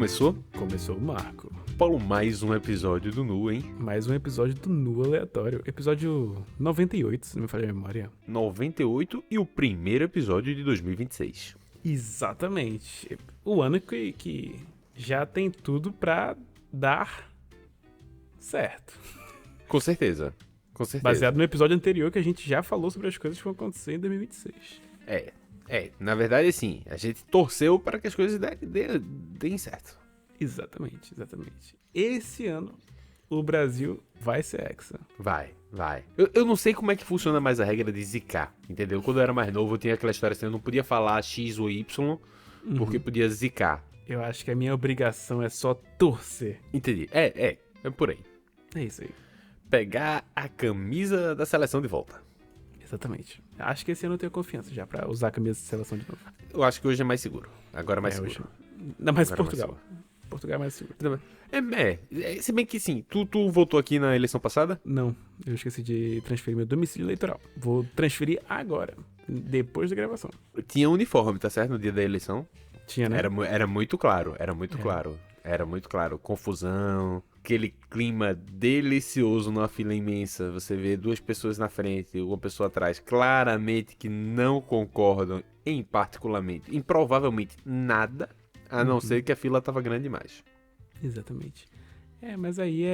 Começou? Começou o Marco. Paulo, mais um episódio do Nu, hein? Mais um episódio do Nu Aleatório. Episódio 98, se não me falha a memória. 98 e o primeiro episódio de 2026. Exatamente. O ano que já tem tudo pra dar certo. Com certeza. Com certeza. Baseado no episódio anterior que a gente já falou sobre as coisas que vão acontecer em 2026. Na verdade, assim, a gente torceu para que as coisas deem certo. Exatamente. Esse ano, o Brasil vai ser hexa. Vai. Eu não sei como é que funciona mais a regra de zicar, entendeu? Quando eu era mais novo, eu tinha aquela história assim, eu não podia falar X ou Y, porque podia zicar. Eu acho que a minha obrigação é só torcer. Entendi. É por aí. É isso aí. Pegar a camisa da seleção de volta. Exatamente. Acho que esse ano eu tenho confiança já pra usar a camisa de seleção de novo. Eu acho que hoje é mais seguro. Agora é mais seguro. Hoje... Ainda mais Agora Portugal. É mais seguro. Portugal é mais seguro. Se bem que sim, tu votou aqui na eleição passada? Não, eu esqueci de transferir meu domicílio eleitoral. Vou transferir agora, depois da gravação. Tinha uniforme, tá certo? No dia da eleição. Tinha, né? Era muito claro, Era muito claro. Confusão, aquele clima delicioso numa fila imensa. Você vê duas pessoas na frente e uma pessoa atrás, claramente que não concordam em provavelmente nada, a não ser que a fila tava grande demais. Exatamente. Mas aí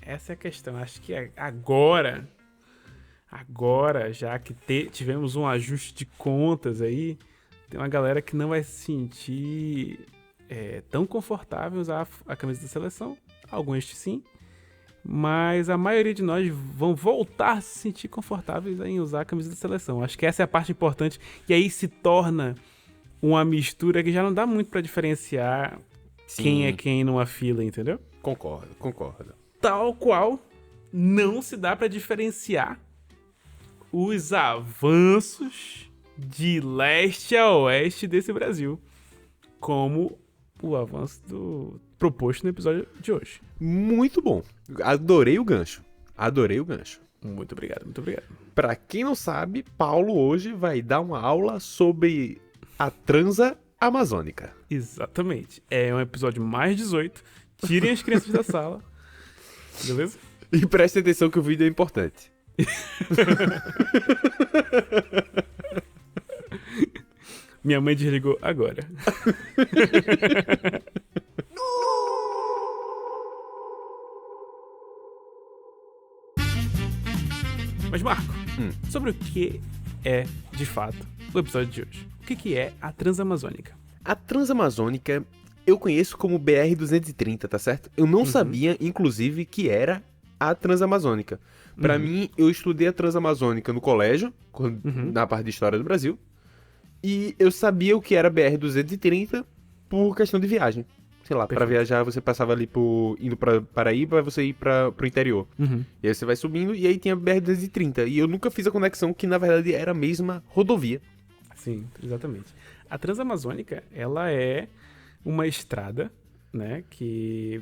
essa é a questão. Acho que agora, já que tivemos um ajuste de contas aí, tem uma galera que não vai se sentir tão confortável em usar a camisa da seleção. Alguns sim, mas a maioria de nós vão voltar a se sentir confortáveis em usar a camisa da seleção. Acho que essa é a parte importante. E aí se torna uma mistura que já não dá muito pra diferenciar quem é quem numa fila, entendeu? Concordo. Tal qual não se dá pra diferenciar os avanços de leste a oeste desse Brasil, como o avanço proposto no episódio de hoje. Muito bom. Adorei o gancho. Muito obrigado. Pra quem não sabe, Paulo hoje vai dar uma aula sobre a transa amazônica. Exatamente. É um episódio mais 18. Tirem as crianças da sala. Beleza? E prestem atenção que o vídeo é importante. Minha mãe desligou agora. Mas, Marco, sobre o que é, de fato, o episódio de hoje? O que é a Transamazônica? A Transamazônica eu conheço como BR-230, tá certo? Eu não sabia, inclusive, que era a Transamazônica. Pra mim, eu estudei a Transamazônica no colégio, na parte de História do Brasil, e eu sabia o que era BR-230 por questão de viagem. Sei lá, pra viajar você passava ali indo pra Paraíba, você ir pro interior. E aí você vai subindo, e aí tinha BR-230. E eu nunca fiz a conexão que, na verdade, era a mesma rodovia. Sim, exatamente. A Transamazônica, ela é uma estrada, né, que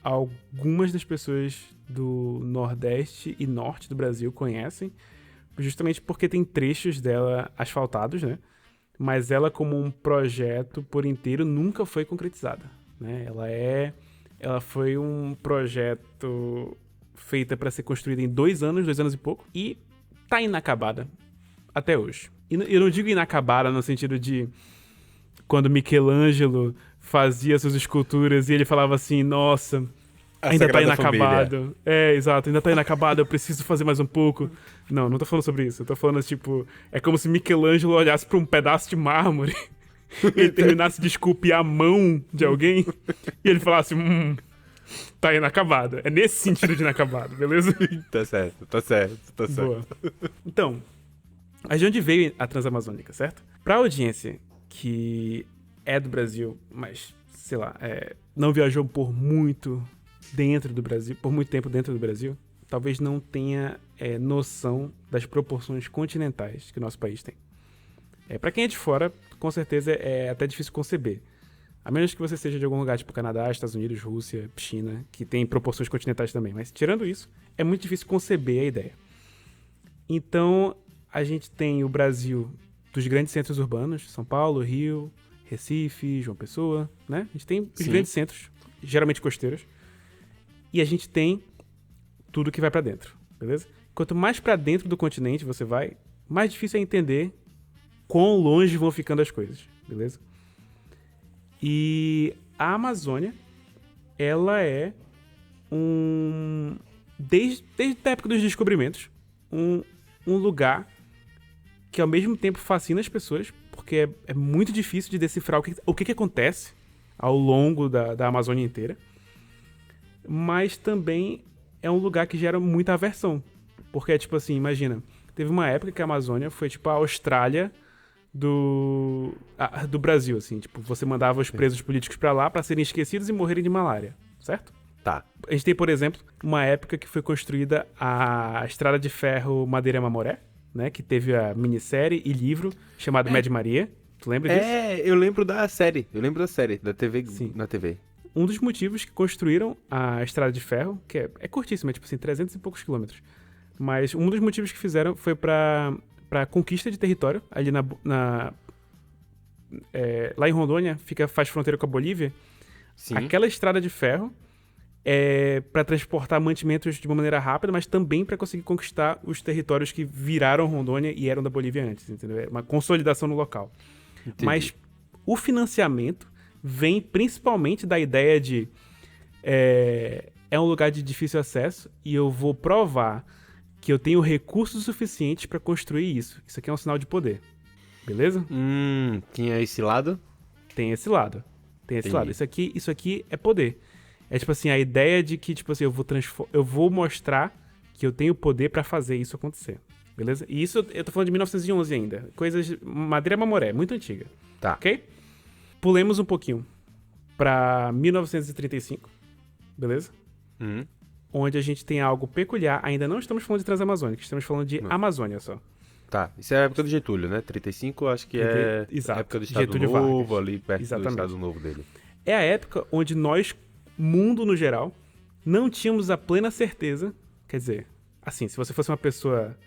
algumas das pessoas do Nordeste e Norte do Brasil conhecem, justamente porque tem trechos dela asfaltados, né, mas ela como um projeto por inteiro nunca foi concretizada, né, ela foi um projeto feita para ser construída em 2 anos e pouco, e tá inacabada até hoje. E eu não digo inacabada no sentido de quando Michelangelo fazia suas esculturas e ele falava assim, nossa, ainda tá inacabado. Família. Exato, ainda tá inacabado, eu preciso fazer mais um pouco. Não tô falando sobre isso. Eu tô falando, tipo, é como se Michelangelo olhasse pra um pedaço de mármore e ele terminasse de esculpir a mão de alguém e ele falasse, tá inacabado. É nesse sentido de inacabado, beleza? Tá certo. Boa. Então, de onde veio a Transamazônica, certo? Pra audiência que é do Brasil, mas, sei lá, não viajou por muito tempo dentro do Brasil, talvez não tenha noção das proporções continentais que o nosso país tem. Pra quem é de fora, com certeza é até difícil conceber. A menos que você seja de algum lugar tipo Canadá, Estados Unidos, Rússia, China, que tem proporções continentais também. Mas, tirando isso, é muito difícil conceber a ideia. Então, a gente tem o Brasil dos grandes centros urbanos, São Paulo, Rio, Recife, João Pessoa, né? A gente tem os grandes centros, geralmente costeiros. E a gente tem tudo que vai pra dentro, beleza? Quanto mais pra dentro do continente você vai, mais difícil é entender quão longe vão ficando as coisas, beleza? E a Amazônia, ela é desde a época dos descobrimentos, um lugar que ao mesmo tempo fascina as pessoas, porque é muito difícil de decifrar o que acontece ao longo da Amazônia inteira, mas também é um lugar que gera muita aversão, porque é tipo assim, imagina, teve uma época que a Amazônia foi tipo a Austrália do Brasil, assim, tipo, você mandava os presos políticos pra lá pra serem esquecidos e morrerem de malária, certo? Tá. A gente tem, por exemplo, uma época que foi construída a Estrada de Ferro Madeira-Mamoré, né? Que teve a minissérie e livro chamado Mad Maria. Tu lembra disso? Eu lembro da série. Eu lembro da série, da TV, Sim. na TV. Um dos motivos que construíram a Estrada de Ferro, que é curtíssima, é tipo assim, 300 e poucos quilômetros. Mas um dos motivos que fizeram foi pra conquista de território, ali lá em Rondônia, faz fronteira com a Bolívia. Sim. Aquela estrada de ferro é para transportar mantimentos de uma maneira rápida, mas também para conseguir conquistar os territórios que viraram Rondônia e eram da Bolívia antes, entendeu? É uma consolidação no local. Entendi. Mas o financiamento vem principalmente da ideia de é um lugar de difícil acesso e eu vou provar que eu tenho recursos suficientes para construir isso. Isso aqui é um sinal de poder. Beleza? Tinha esse lado? Tem esse lado. Tem esse Entendi. lado. Isso aqui é poder. É tipo assim, a ideia de que, tipo assim, eu vou mostrar que eu tenho poder pra fazer isso acontecer. Beleza? E isso eu tô falando de 1911 ainda. Coisas. Madeira Mamoré, muito antiga. Tá. Ok? Pulemos um pouquinho pra 1935. Beleza? Onde a gente tem algo peculiar. Ainda não estamos falando de Transamazônica, estamos falando de Amazônia só. Tá. Isso é a época do Getúlio, né? 35, acho que é Exato. a época do Estado Getúlio Novo, Vargas. ali perto Exatamente. do Estado Novo dele. É a época onde nós, mundo no geral, não tínhamos a plena certeza. Quer dizer, assim, se você fosse uma pessoa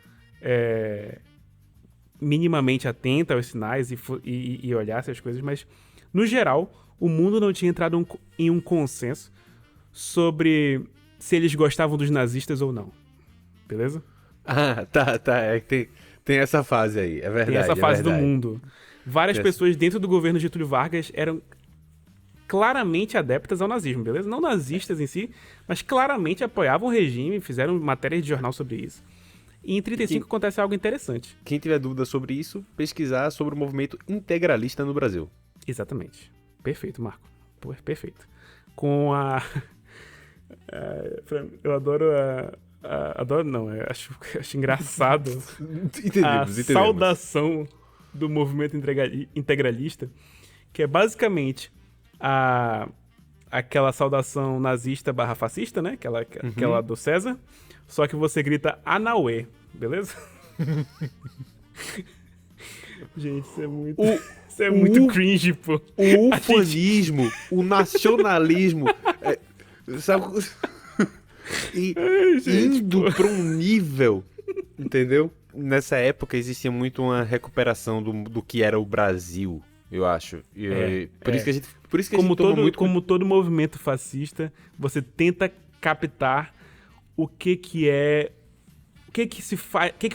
minimamente atenta aos sinais e olhasse as coisas, mas, no geral, o mundo não tinha entrado em um consenso sobre se eles gostavam dos nazistas ou não. Beleza? Ah, tá. É que tem essa fase aí, é verdade. Tem essa fase do verdade. mundo. Várias pessoas dentro do governo Getúlio Vargas eram claramente adeptas ao nazismo, beleza? Não nazistas em si, mas claramente apoiavam o regime, fizeram matérias de jornal sobre isso. E em 35 acontece algo interessante. Quem tiver dúvida sobre isso, pesquisar sobre o movimento integralista no Brasil. Exatamente. Perfeito, Marco. Perfeito. Com a... eu adoro adoro não, eu acho engraçado a Entendemos. saudação do movimento integralista, que é basicamente aquela saudação nazista / fascista, né? Aquela do César, só que você grita Anauê, beleza? Gente, isso é muito cringe, pô. O ufanismo, o nacionalismo, sabe? Indo pra um nível, entendeu? Nessa época existia muito uma recuperação do que era o Brasil, eu acho. Por isso que a gente como todo movimento fascista, você tenta captar o que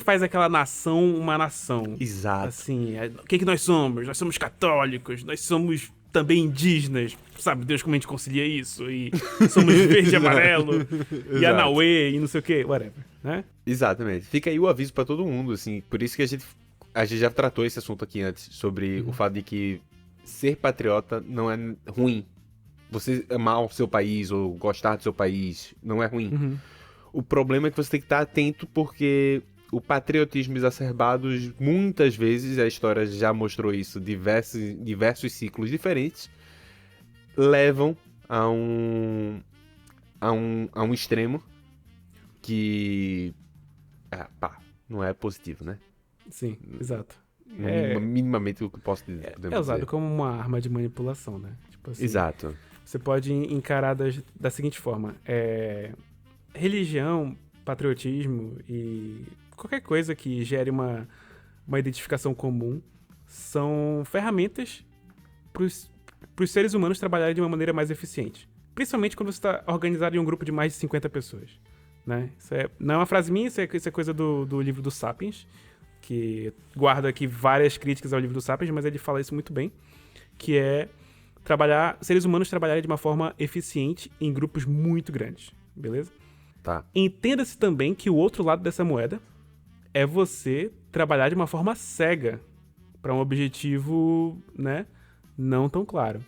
faz aquela nação uma nação. Exato. Assim, o que nós somos? Nós somos católicos, nós somos também indígenas, sabe? Deus, como a gente concilia isso? E somos verde e amarelo, e Anauê, e não sei o que, whatever, né? Exatamente. Fica aí o aviso pra todo mundo, assim. Por isso que a gente já tratou esse assunto aqui antes, sobre o fato de que ser patriota não é ruim. Você amar o seu país ou gostar do seu país não é ruim. O problema é que você tem que estar atento, porque o patriotismo exacerbado, muitas vezes, a história já mostrou isso, diversos ciclos diferentes, levam a um extremo que não é positivo, né? Sim, exato. Minimamente o que eu posso dizer. É usado como uma arma de manipulação, né? Tipo assim, exato. Você pode encarar da seguinte forma. Religião, patriotismo e qualquer coisa que gere uma identificação comum são ferramentas pros seres humanos trabalharem de uma maneira mais eficiente. Principalmente quando você está organizado em um grupo de mais de 50 pessoas. Né? Não é uma frase minha, isso é coisa do livro do Sapiens, que guarda aqui várias críticas ao livro do Sapiens, mas ele fala isso muito bem, que é seres humanos trabalharem de uma forma eficiente em grupos muito grandes, beleza? Tá. Entenda-se também que o outro lado dessa moeda é você trabalhar de uma forma cega para um objetivo, né, não tão claro.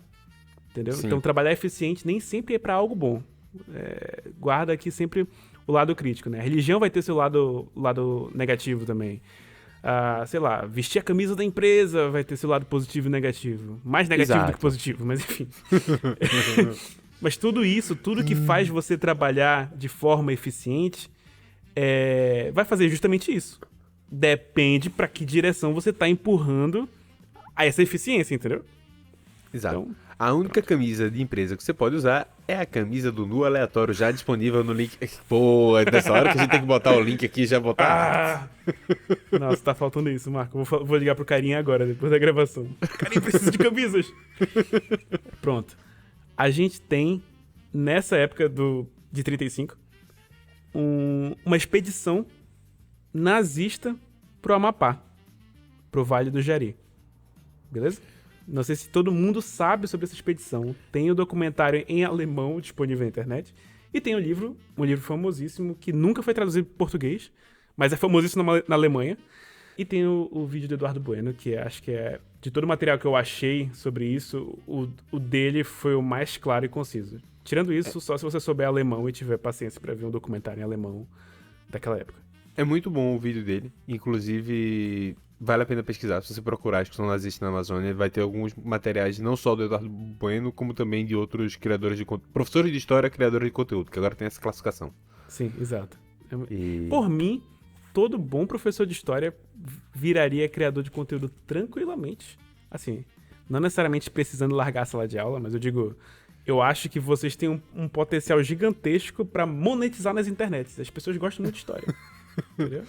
Entendeu? Sim. Então, trabalhar eficiente nem sempre é para algo bom. Guarda aqui sempre o lado crítico, né? A religião vai ter seu lado negativo também. Sei lá, vestir a camisa da empresa vai ter seu lado positivo e negativo. Mais negativo do que positivo, mas enfim. Mas tudo isso, tudo que faz você trabalhar de forma eficiente, vai fazer justamente isso. Depende para que direção você tá empurrando a essa eficiência, entendeu? Exato. Então, a única camisa de empresa que você pode usar é a camisa do Nu Aleatório, já disponível no link. Pô, é dessa hora que a gente tem que botar o link aqui e já botar. Nossa, tá faltando isso, Marco. Vou ligar pro Carinha agora, depois da gravação. Carinha precisa de camisas. Pronto. A gente tem, nessa época de 35, uma expedição nazista pro Amapá, pro Vale do Jari. Beleza? Não sei se todo mundo sabe sobre essa expedição. Tem o documentário em alemão disponível na internet. E tem um livro famosíssimo, que nunca foi traduzido para português, mas é famosíssimo na Alemanha. E tem o vídeo do Eduardo Bueno, que acho que é... De todo o material que eu achei sobre isso, o dele foi o mais claro e conciso. Tirando isso, só se você souber alemão e tiver paciência para ver um documentário em alemão daquela época. É muito bom o vídeo dele. Inclusive, vale a pena pesquisar. Se você procurar a discussão nazista na Amazônia, vai ter alguns materiais, não só do Eduardo Bueno, como também de outros criadores de conteúdo. Professores de história, criadores de conteúdo, que agora tem essa classificação. Sim, exato. Por mim, todo bom professor de história viraria criador de conteúdo tranquilamente. Assim, não necessariamente precisando largar a sala de aula, mas eu acho que vocês têm um potencial gigantesco para monetizar nas internets. As pessoas gostam muito de história. Entendeu?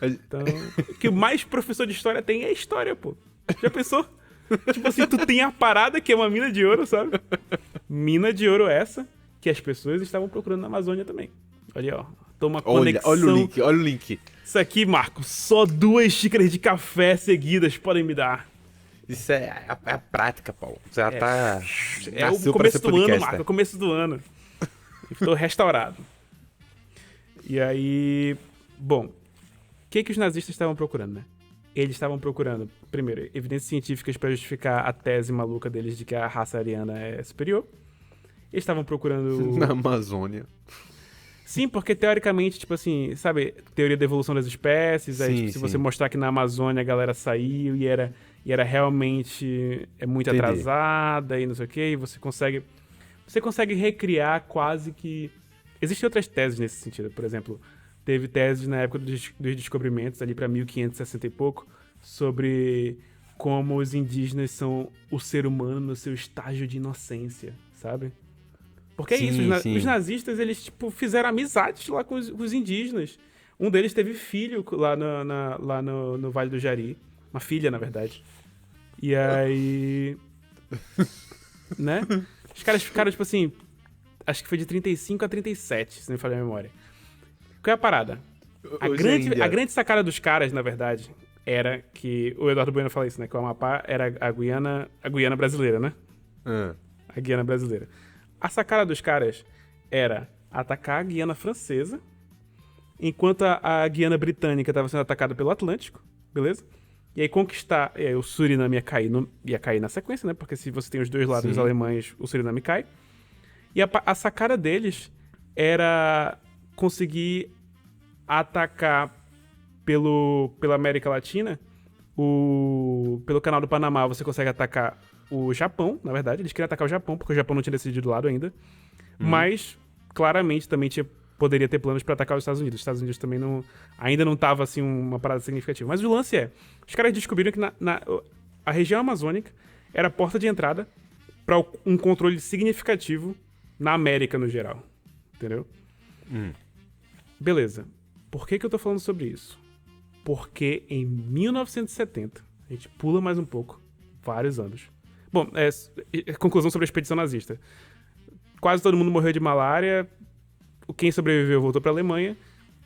Então, o que mais professor de história tem é história, pô. Já pensou? Tipo assim, tu tem a parada que é uma mina de ouro, sabe? Mina de ouro essa que as pessoas estavam procurando na Amazônia também. Olha, ó. Toma conexão. Olha o link. Isso aqui, Marco, só 2 xícaras de café seguidas podem me dar. Isso é a prática, Paulo. Você já tá... É o começo do ano, Marco. É o começo do ano. Estou restaurado. E aí... Bom, o que os nazistas estavam procurando, né? Eles estavam procurando, primeiro, evidências científicas para justificar a tese maluca deles de que a raça ariana é superior. Eles estavam procurando... Na Amazônia. Sim, porque teoricamente, tipo assim, sabe, teoria da evolução das espécies, aí, tipo, se você mostrar que na Amazônia a galera saiu e era realmente muito atrasada e não sei o quê, e você consegue recriar quase que... Existem outras teses nesse sentido, por exemplo, teve teses na época dos descobrimentos, ali para 1560 e pouco, sobre como os indígenas são o ser humano no seu estágio de inocência, sabe? Porque é isso, os nazistas, eles tipo, fizeram amizades lá com os indígenas. Um deles teve filho lá no Vale do Jari. Uma filha, na verdade. E aí... né? Os caras ficaram, tipo assim... Acho que foi de 35 a 37, se não me falha a memória. Qual é a parada? A grande sacada dos caras, na verdade, era que... O Eduardo Bueno fala isso, né? Que o Amapá era a Guiana brasileira, né? A Guiana brasileira. A sacada dos caras era atacar a Guiana francesa, enquanto a Guiana britânica estava sendo atacada pelo Atlântico, beleza? E aí conquistar... E aí o Suriname ia cair na sequência, né? Porque se você tem os dois lados alemães, o Suriname cai. E a sacada deles era conseguir atacar pela América Latina, pelo Canal do Panamá você consegue atacar o Japão, na verdade. Eles queriam atacar o Japão, porque o Japão não tinha decidido lado ainda. Mas, claramente, também poderia ter planos para atacar os Estados Unidos. Os Estados Unidos também ainda não tava, assim, uma parada significativa. Mas o lance os caras descobriram que a região amazônica era a porta de entrada para um controle significativo na América, no geral. Entendeu? Beleza. Por que eu tô falando sobre isso? Porque em 1970, a gente pula mais um pouco, vários anos, Bom, conclusão sobre a expedição nazista. Quase todo mundo morreu de malária. Quem sobreviveu voltou para a Alemanha.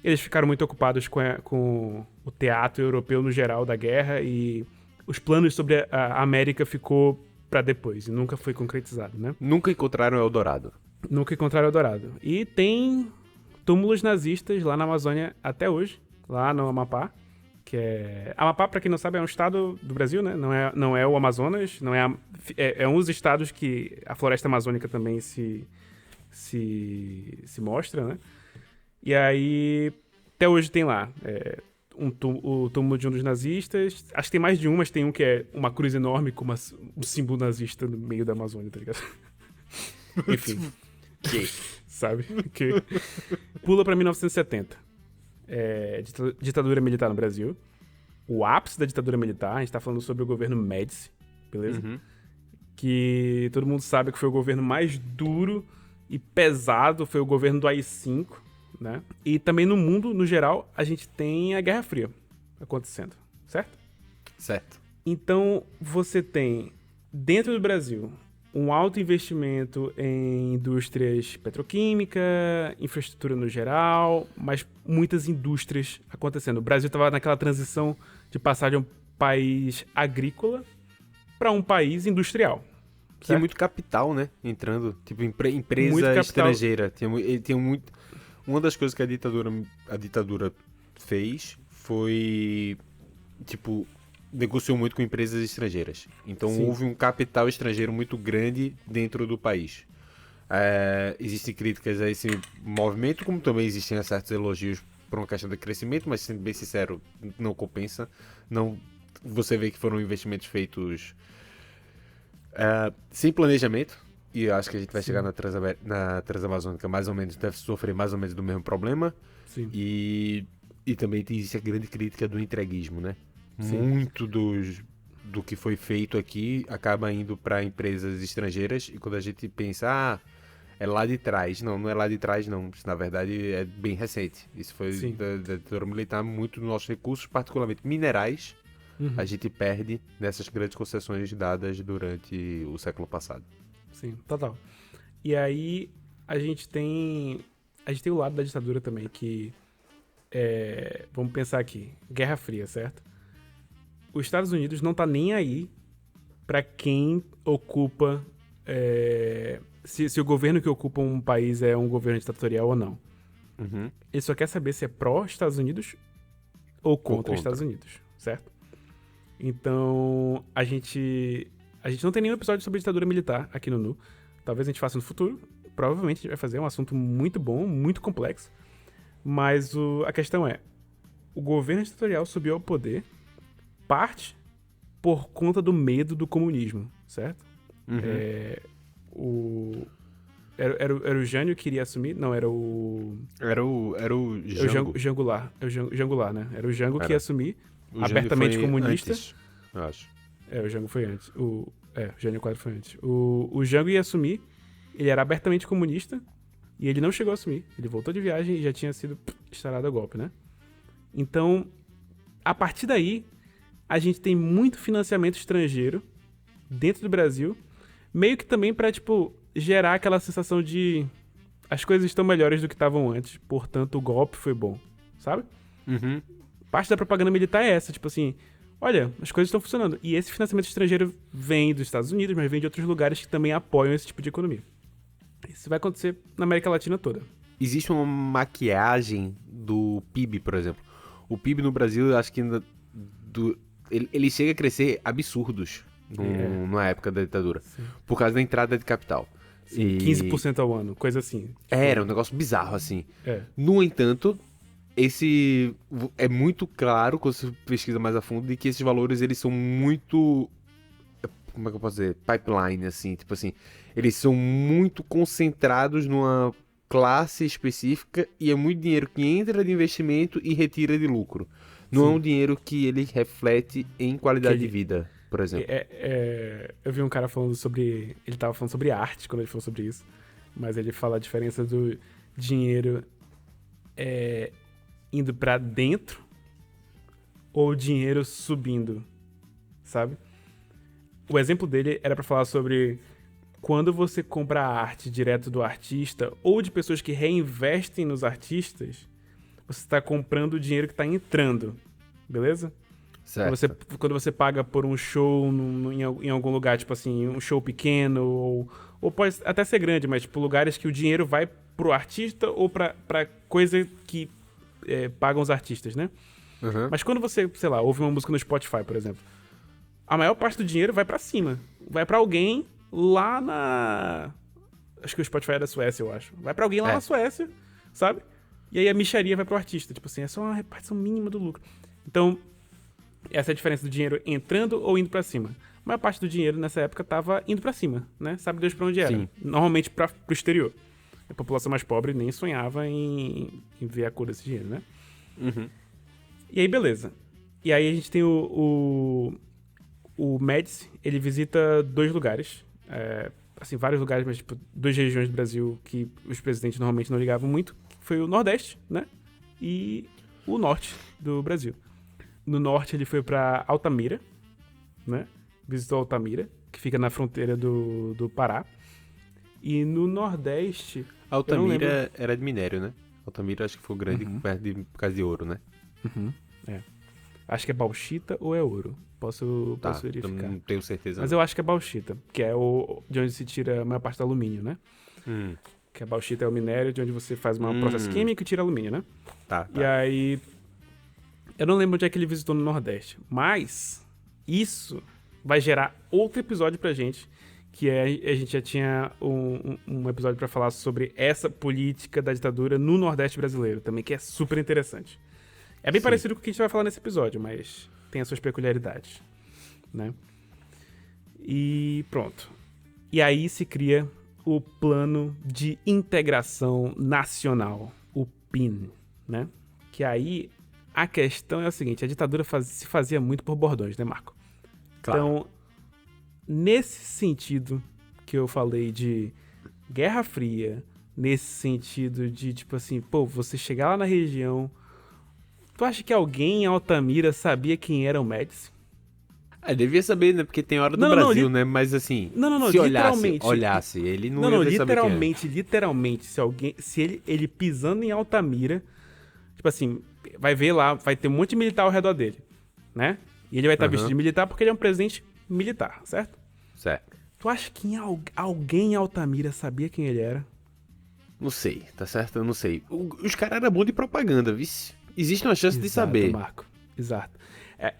Eles ficaram muito ocupados com o teatro europeu no geral da guerra e os planos sobre a América ficou para depois e nunca foi concretizado, né? Nunca encontraram Eldorado. Nunca encontraram Eldorado. E tem túmulos nazistas lá na Amazônia até hoje, lá no Amapá, que é... Amapá, para quem não sabe, é um estado do Brasil, né? Não é o Amazonas, não é um dos estados que a floresta amazônica também se mostra, né? E aí, até hoje tem lá o túmulo de um dos nazistas. Acho que tem mais de um, mas tem um que é uma cruz enorme com um símbolo nazista no meio da Amazônia, tá ligado? Enfim. Que? Sabe? Que... Pula pra 1970. Ditadura militar no Brasil. O ápice da ditadura militar, a gente tá falando sobre o governo Médici, beleza? Uhum. Que todo mundo sabe que foi o governo mais duro e pesado, foi o governo do AI-5, né? E também no mundo, no geral, a gente tem a Guerra Fria acontecendo, certo? Certo. Então, você tem, dentro do Brasil, um alto investimento em indústrias petroquímica, infraestrutura no geral, mas muitas indústrias acontecendo. O Brasil estava naquela transição de passar de um país agrícola para um país industrial. Que é muito capital, né? Entrando, tipo, empresa Muito capital. estrangeira. Tem muito... Uma das coisas que a ditadura fez foi, tipo, negociou muito com empresas estrangeiras. Então Sim. houve um capital estrangeiro muito grande dentro do país. Existem críticas a esse movimento, como também existem certos elogios por uma questão de crescimento, mas sendo bem sincero, não compensa. Não, você vê que foram investimentos feitos sem planejamento. E eu acho que a gente vai chegar na Transamazônica mais ou menos, deve sofrer mais ou menos do mesmo problema. Sim. E também existe a grande crítica do entreguismo, né? Sim. Muito do que foi feito aqui acaba indo para empresas estrangeiras. E quando a gente pensa, é lá de trás. Não é lá de trás, não. Isso, na verdade, é bem recente. Isso foi da ditadura militar. Muito dos nossos recursos, particularmente minerais, a gente perde nessas grandes concessões dadas durante o século passado. Sim, total. E aí, a gente tem o lado da ditadura também, que vamos pensar aqui, Guerra Fria, certo? Os Estados Unidos não tá nem aí pra quem ocupa, se o governo que ocupa um país é um governo ditatorial ou não. Uhum. Ele só quer saber se é pró-Estados Unidos ou contra os Estados Unidos, certo? Então, a gente não tem nenhum episódio sobre ditadura militar aqui no Nu. Talvez a gente faça no futuro. Provavelmente a gente vai fazer, é um assunto muito bom, muito complexo. Mas a questão é, o governo ditatorial subiu ao poder parte por conta do medo do comunismo, certo? Uhum. Era o Jânio que iria assumir? Não, era o... Era o Jango. Jango Goulart. É o Jango Goulart, né? Era o Jango que ia assumir, O abertamente Jango foi comunista. antes, eu acho. O Jango foi antes. O Jânio Quadro foi antes. O Jango ia assumir, ele era abertamente comunista, e ele não chegou a assumir. Ele voltou de viagem e já tinha sido instaurado a golpe, né? Então, a partir daí, a gente tem muito financiamento estrangeiro dentro do Brasil, meio que também pra, tipo, gerar aquela sensação de as coisas estão melhores do que estavam antes, portanto o golpe foi bom, sabe? Uhum. Parte da propaganda militar é essa, tipo assim, olha, as coisas estão funcionando. E esse financiamento estrangeiro vem dos Estados Unidos, mas vem de outros lugares que também apoiam esse tipo de economia. Isso vai acontecer na América Latina toda. Existe uma maquiagem do PIB, por exemplo. O PIB no Brasil, eu acho que ele chega a crescer absurdos na época da ditadura. Sim. Por causa da entrada de capital. Sim, 15% ao ano, coisa assim. Era um negócio bizarro, assim. É. No entanto, é muito claro, quando você pesquisa mais a fundo, de que esses valores, eles são muito... Como é que eu posso dizer? Pipeline, assim. Tipo assim, eles são muito concentrados numa classe específica e é muito dinheiro que entra de investimento e retira de lucro. Não Sim. é um dinheiro que ele reflete em qualidade de vida, por exemplo. Eu vi um cara falando sobre... Ele tava falando sobre arte quando ele falou sobre isso. Mas ele fala a diferença do dinheiro indo pra dentro ou dinheiro subindo, sabe? o exemplo dele era pra falar sobre quando você compra a arte direto do artista ou de pessoas que reinvestem nos artistas, você está comprando o dinheiro que está entrando, beleza? Certo. Quando você paga por um show em algum lugar, tipo assim, um show pequeno, ou pode até ser grande, mas tipo, lugares que o dinheiro vai pro artista ou pra coisa que pagam os artistas, né? Uhum. Mas quando você, sei lá, ouve uma música no Spotify, por exemplo, a maior parte do dinheiro vai pra cima. Vai pra alguém lá na... Acho que o Spotify é da Suécia, eu acho. Vai pra alguém lá na Suécia, sabe? E aí a mixaria vai pro artista. Tipo assim, é só uma repartição mínima do lucro. Então, essa é a diferença do dinheiro entrando ou indo pra cima. A maior parte do dinheiro nessa época tava indo pra cima, né? Sabe Deus pra onde era? Sim. Normalmente pro exterior. A população mais pobre nem sonhava em ver a cor desse dinheiro, né? Uhum. E aí, beleza. E aí a gente tem o Médici, ele visita 2 lugares. Assim, vários lugares, mas tipo, 2 regiões do Brasil que os presidentes normalmente não ligavam muito. Foi o Nordeste, né? E o Norte do Brasil. No Norte ele foi pra Altamira, né? Visitou Altamira, que fica na fronteira do Pará. E no Nordeste... Altamira era de minério, né? Altamira acho que foi o grande por causa de ouro, né? Acho que é bauxita ou é ouro. Posso Então verificar. não tenho certeza. Mas eu acho que é bauxita, que é de onde se tira a maior parte do alumínio, né? Que a bauxita é o minério de onde você faz um processo químico e tira alumínio, né? Tá. E aí... Eu não lembro onde é que ele visitou no Nordeste, mas isso vai gerar outro episódio pra gente, que a gente já tinha um episódio pra falar sobre essa política da ditadura no Nordeste brasileiro, também, que é super interessante. É bem parecido com o que a gente vai falar nesse episódio, mas tem as suas peculiaridades, né? E pronto. E aí se cria o Plano de Integração Nacional, o PIN, né? Que aí a questão é a seguinte, a ditadura se fazia muito por bordões, né, Marco? Claro. Então, nesse sentido que eu falei de Guerra Fria, nesse sentido de, tipo assim, pô, você chegar lá na região... Tu acha que alguém em Altamira sabia quem era o Médici? Devia saber, né? Porque tem hora do Brasil, né? Mas assim, não, se literalmente. olhasse, ele não ia saber quem literalmente, se ele pisando em Altamira, tipo assim, vai ver lá, vai ter um monte de militar ao redor dele, né? E ele vai estar vestido de militar porque ele é um presidente militar, certo? Certo. Tu acha que alguém em Altamira sabia quem ele era? Não sei, tá certo? Eu não sei. Os caras eram bons de propaganda, vice. Existe uma chance de saber. Marco. Exato.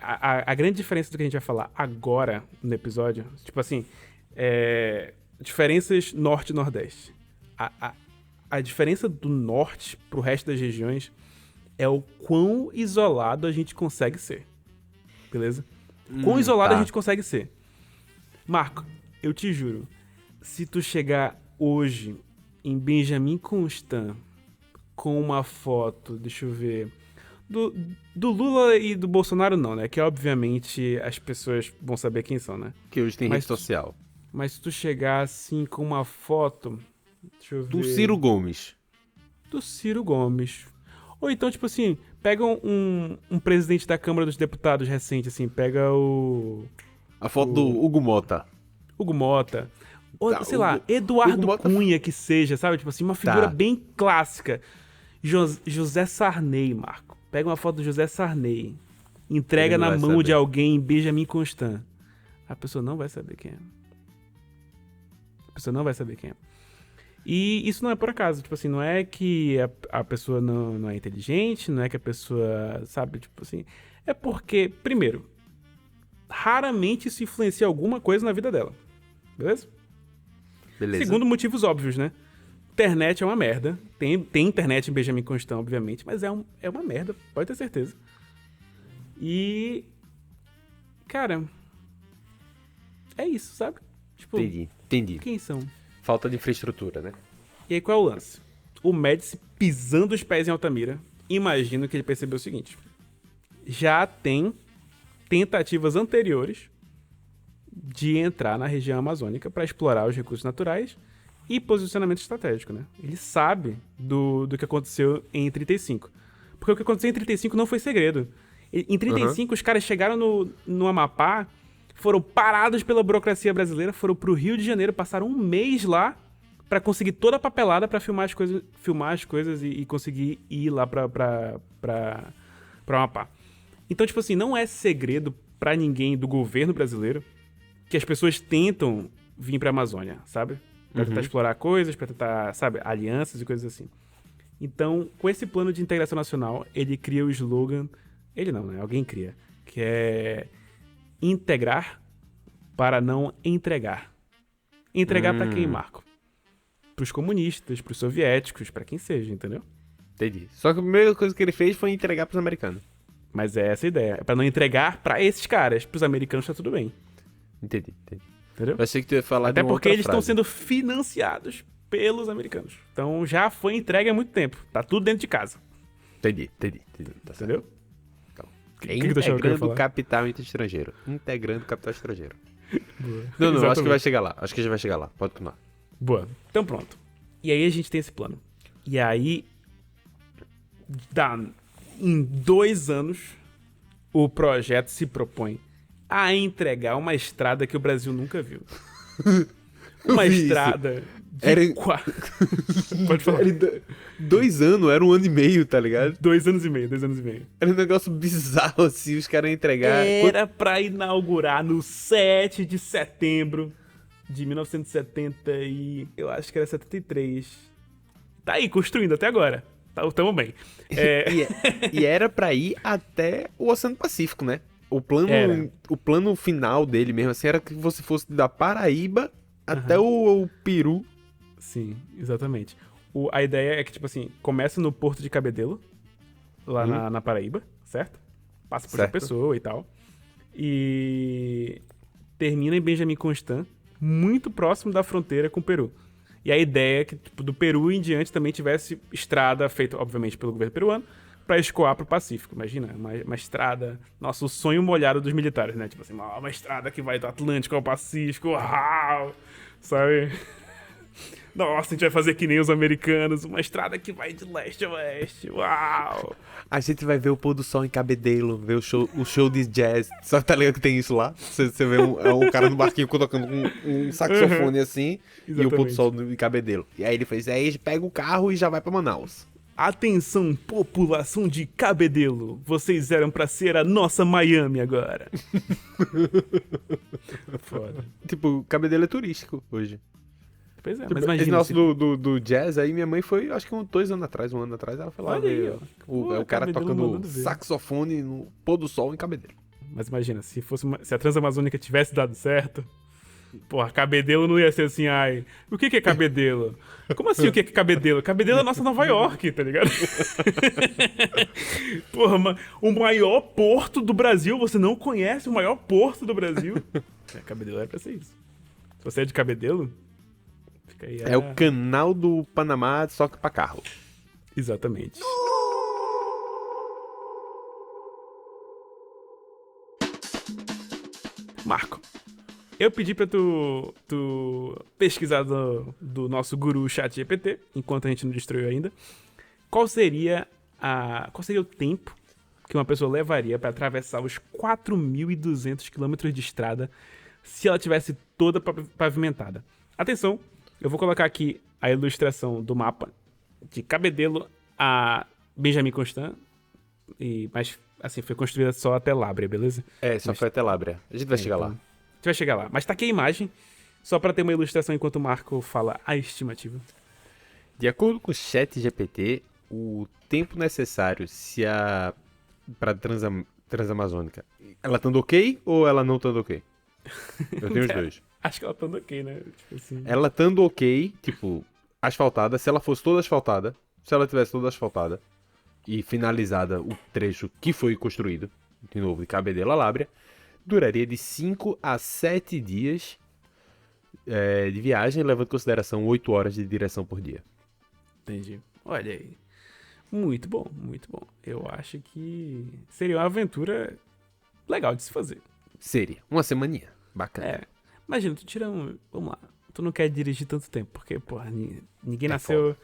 A grande diferença do que a gente vai falar agora no episódio, tipo assim, diferenças norte e nordeste. A diferença do norte pro resto das regiões é o quão isolado a gente consegue ser. Beleza? Quão isolado a gente consegue ser. Marco, eu te juro, se tu chegar hoje em Benjamin Constant com uma foto, deixa eu ver... Do Lula e do Bolsonaro não, né? Que obviamente as pessoas vão saber quem são, né? Que hoje tem rede social. Mas se tu chegar assim com uma foto... Deixa eu ver... Do Ciro Gomes. Do Ciro Gomes. Ou então, tipo assim, pega um presidente da Câmara dos Deputados recente, assim, pega A foto do Hugo Mota. Hugo Mota. Ou, sei lá, Hugo Eduardo Mota... Cunha, que seja, sabe? Tipo assim, uma figura bem clássica. José Sarney, Marco. Pega uma foto do José Sarney, entrega na mão de alguém em Benjamin Constant. A pessoa não vai saber quem é. E isso não é por acaso. Tipo assim, não é que a pessoa não é inteligente, não é que a pessoa, sabe, tipo assim... É porque, primeiro, raramente isso influencia alguma coisa na vida dela. Beleza? Segundo, motivos óbvios, né? Internet é uma merda. Tem internet em Benjamin Constant, obviamente, mas é uma merda, pode ter certeza. E... Cara... É isso, sabe? Tipo, Entendi. Quem são? Falta de infraestrutura, né? E aí, qual é o lance? O Médici pisando os pés em Altamira, imagino que ele percebeu o seguinte. Já tem tentativas anteriores de entrar na região amazônica para explorar os recursos naturais e posicionamento estratégico, né? Ele sabe do que aconteceu em 35. Porque o que aconteceu em 35 não foi segredo. Em 35, os caras chegaram no Amapá foram parados pela burocracia brasileira, foram pro Rio de Janeiro, passaram um mês lá pra conseguir toda a papelada pra filmar as coisas e conseguir ir lá pra Amapá. Então, tipo assim, não é segredo pra ninguém do governo brasileiro que as pessoas tentam vir pra Amazônia, sabe? Pra tentar explorar coisas, pra tentar, sabe, alianças e coisas assim. Então, com esse plano de integração nacional, ele cria o slogan... Ele não, né? Alguém cria. Que é... Integrar para não entregar. Entregar pra quem, Marco? Pros comunistas, pros soviéticos, pra quem seja, entendeu? Entendi. Só que a primeira coisa que ele fez foi entregar pros americanos. Mas é essa a ideia. É pra não entregar pra esses caras. Pros americanos tá tudo bem. Entendi. Entendeu? Eu achei que tu ia falar Até de uma porque outra eles estão frase. sendo financiados pelos americanos. Então já foi entregue há muito tempo. Tá tudo dentro de casa. Entendi. Tá certo. Entendeu? É que tu achava que eu ia integrando falar? capital estrangeiro. Integrando capital estrangeiro. Boa. Não, acho que Exatamente. vai chegar lá. Acho que já vai chegar lá. Pode continuar. Boa. Então pronto. E aí a gente tem esse plano. E aí, em 2 anos, o projeto se propõe a entregar uma estrada que o Brasil nunca viu. Uma vi isso. estrada de Era- Pode falar. 2 anos, era 1 ano e meio, tá ligado? 2 anos e meio, 2 anos e meio. Era um negócio bizarro assim, os caras iam entregar. Era pra inaugurar no 7 de setembro de 1970 e... Eu acho que era 73. Tá aí, construindo até agora. Tamo bem. E era pra ir até o Oceano Pacífico, né? Era. O plano final dele mesmo, assim, era que você fosse da Paraíba até o Peru. Sim, exatamente. A ideia é que, tipo assim, começa no Porto de Cabedelo, lá na Paraíba, certo? Passa por João Certo. Pessoa e tal. E termina em Benjamin Constant, muito próximo da fronteira com o Peru. E a ideia é que, tipo, do Peru em diante também tivesse estrada feita, obviamente, pelo governo peruano, pra escoar pro Pacífico. Imagina, uma estrada... Nossa, o sonho molhado dos militares, né? Tipo assim, uma estrada que vai do Atlântico ao Pacífico, uau! Sabe? Nossa, a gente vai fazer que nem os americanos, uma estrada que vai de leste a oeste, uau! A gente vai ver o pôr do sol em Cabedelo, ver o show de jazz. Só tá ligado que tem isso lá? Você vê um cara no barquinho tocando um saxofone assim e o pôr do Exatamente. sol em Cabedelo. E aí ele fez, aí a gente pega o carro e já vai pra Manaus. Atenção, população de Cabedelo, vocês eram pra ser a nossa Miami agora. Foda. Tipo, Cabedelo é turístico hoje. Pois é, Tipo, mas esse imagina nosso se... do jazz aí, minha mãe foi, acho que 1 ano atrás, ela foi lá Olha ver aí, ó. o cara Cabedelo tocando mandando ver. saxofone no pôr do sol em Cabedelo. Mas imagina, se a Transamazônica tivesse dado certo, porra, Cabedelo não ia ser assim, ai, o que é Cabedelo? Como assim o que é Cabedelo? Cabedelo é a nossa Nova York, tá ligado? Porra, o maior porto do Brasil, você não conhece o maior porto do Brasil? Cabedelo é pra ser isso. Se você é de Cabedelo, fica aí. É o canal do Panamá, só que pra carro. Exatamente. Marco, eu pedi pra tu pesquisar do nosso guru ChatGPT, enquanto a gente não destruiu ainda, qual seria o tempo que uma pessoa levaria pra atravessar os 4.200 quilômetros de estrada se ela tivesse toda pavimentada. Atenção, eu vou colocar aqui a ilustração do mapa de Cabedelo a Benjamin Constant, mas assim, foi construída só até Lábrea, beleza? É, só foi até Lábrea. A gente vai chegar lá. A gente vai chegar lá. Mas tá aqui a imagem, só pra ter uma ilustração enquanto o Marco fala a estimativa. De acordo com o ChatGPT, o tempo necessário pra Transamazônica, ela estando ok ou ela não estando ok? Eu tenho os dois. Acho que ela tá ok, né? Tipo assim. Ela estando ok, tipo, asfaltada, se ela fosse toda asfaltada, se ela tivesse toda asfaltada e finalizada o trecho que foi construído, de novo, de Cabedelo a Lábrea, duraria de 5 a 7 dias de viagem, levando em consideração 8 horas de direção por dia. Entendi. Olha aí. Muito bom, muito bom. Eu acho que seria uma aventura legal de se fazer. Seria uma semaninha. Bacana. É. Imagina, tu tira um. Vamos lá. Tu não quer dirigir tanto tempo, porque, porra, ninguém É nasceu.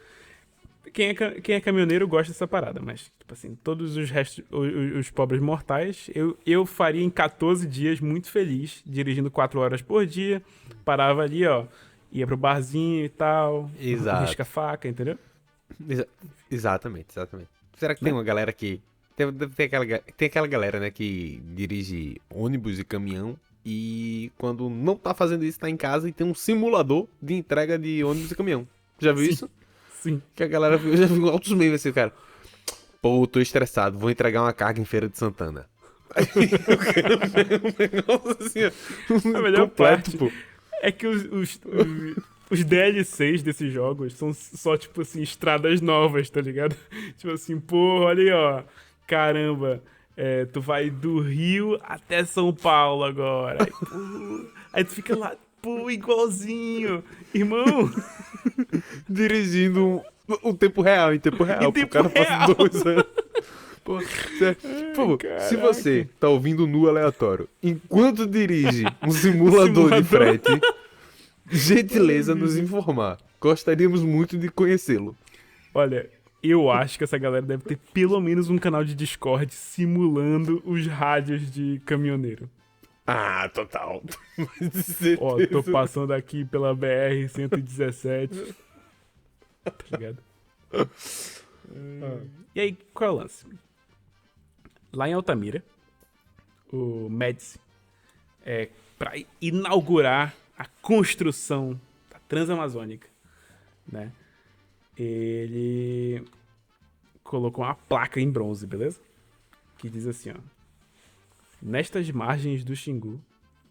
quem é caminhoneiro gosta dessa parada, mas, tipo assim, todos os restos, os pobres mortais, eu faria em 14 dias muito feliz, dirigindo 4 horas por dia, parava ali, ó, ia pro barzinho e tal, Exato. risca-faca, entendeu? Exatamente. Será que tem Né? uma galera que... Tem aquela galera, né, que dirige ônibus e caminhão e quando não tá fazendo isso, tá em casa e tem um simulador de entrega de ônibus e caminhão. Já viu Sim. isso? Sim. Que a galera... Eu já vi altos memes assim, cara. Pô, tô estressado, vou entregar uma carga em Feira de Santana. Aí o cara pega um negócio assim, ó, A melhor completo, parte pô. é que os DLCs desses jogos são só, tipo assim, estradas novas, tá ligado? Tipo assim, pô, olha aí, ó. Caramba, tu vai do Rio até São Paulo agora. Aí tu fica lá, pô, igualzinho. Irmão, Dirigindo o tempo real, em tempo real. Em Pro tempo cara real. passa 2 anos. Pô, por favor, se caraca. você tá ouvindo nu aleatório, enquanto dirige um simulador de Simulador. frete, gentileza nos informar. Gostaríamos muito de conhecê-lo. olha, eu acho que essa galera deve ter pelo menos um canal de Discord simulando os rádios de caminhoneiro. Ah, total. Mas de certeza. Ó, tô passando aqui pela BR-117. Tá ligado? E aí, qual é o lance? Lá em Altamira, o Médici, pra inaugurar a construção da Transamazônica, né? Ele colocou uma placa em bronze, beleza? Que diz assim, ó. Nestas margens do Xingu,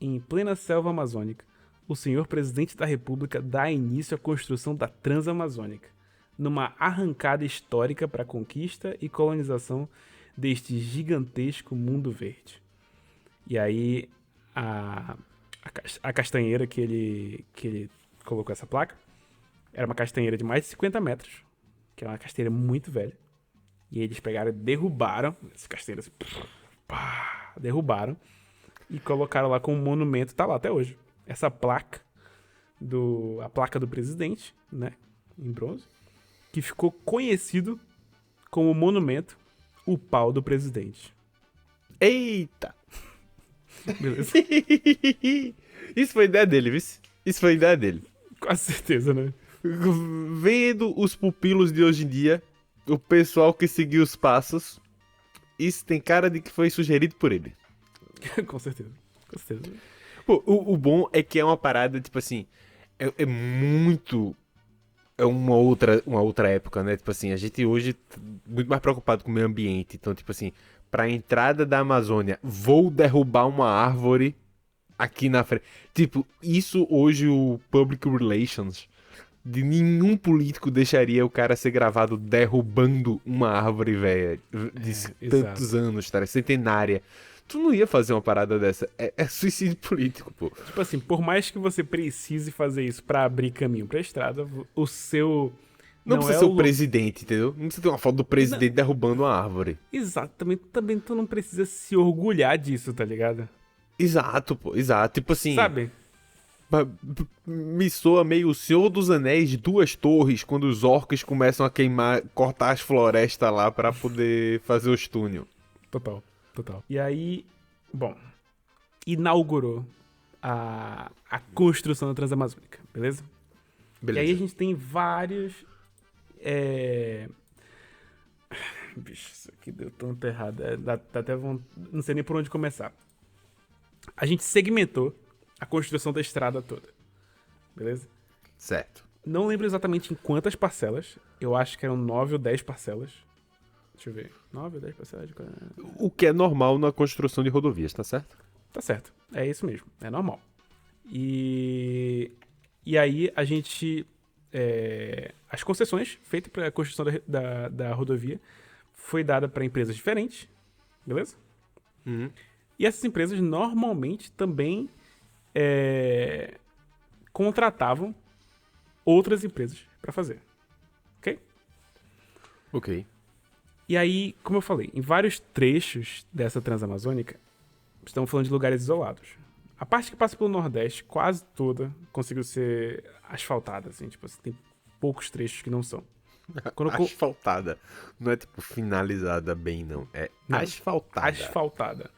em plena selva amazônica, o senhor presidente da República dá início à construção da Transamazônica, numa arrancada histórica para a conquista e colonização deste gigantesco mundo verde. E aí, a castanheira que ele colocou essa placa era uma castanheira de mais de 50 metros, que é uma castanheira muito velha. E eles pegaram e derrubaram essa castanheira, assim, derrubaram e colocaram lá como monumento, tá lá até hoje. Essa placa, a placa do presidente, né, em bronze, que ficou conhecido como monumento o pau do presidente. Eita! Beleza? Isso foi ideia dele, viu? Isso foi ideia dele. Com certeza, né? Vendo os pupilos de hoje em dia, o pessoal que seguiu os passos, isso tem cara de que foi sugerido por ele. Com certeza. Com certeza. Pô, o bom é que é uma parada, tipo assim, é muito... É uma outra época, né? Tipo assim, a gente hoje tá muito mais preocupado com o meio ambiente. Então, tipo assim, pra entrada da Amazônia, vou derrubar uma árvore aqui na frente. Tipo, isso hoje o Public Relations de nenhum político deixaria o cara ser gravado derrubando uma árvore velha de tantos anos, tá? Centenária. Tu não ia fazer uma parada dessa. É suicídio político, pô. Tipo assim, por mais que você precise fazer isso pra abrir caminho pra estrada, o seu... Não precisa ser o presidente, entendeu? Não precisa ter uma foto do presidente derrubando uma árvore. Exato, também tu não precisa se orgulhar disso, tá ligado? Exato, pô, exato. Tipo assim... Sabe? Me soa meio o Senhor dos Anéis de Duas Torres, quando os orcs começam a queimar, cortar as florestas lá pra poder fazer os túneis. Total. E aí, bom, inaugurou a construção da Transamazônica, beleza? E aí a gente tem vários... Bicho, isso aqui deu tanto errado. Dá até não sei nem por onde começar. A gente segmentou a construção da estrada toda, beleza? Certo. Não lembro exatamente em quantas parcelas. Eu acho que eram 9 ou 10 parcelas. Deixa eu ver. 9 ou 10 parcelas de... O que é normal na construção de rodovias, tá certo? Tá certo. É isso mesmo. É normal. E aí a gente... as concessões feitas para a construção da rodovia foi dada para empresas diferentes. Beleza? Uhum. E essas empresas normalmente também contratavam outras empresas para fazer. Ok? Ok. E aí, como eu falei, em vários trechos dessa Transamazônica, estamos falando de lugares isolados. A parte que passa pelo Nordeste, quase toda, conseguiu ser asfaltada, assim, tipo assim, tem poucos trechos que não são. Asfaltada. Não é tipo finalizada bem, não. É Não, asfaltada. asfaltada.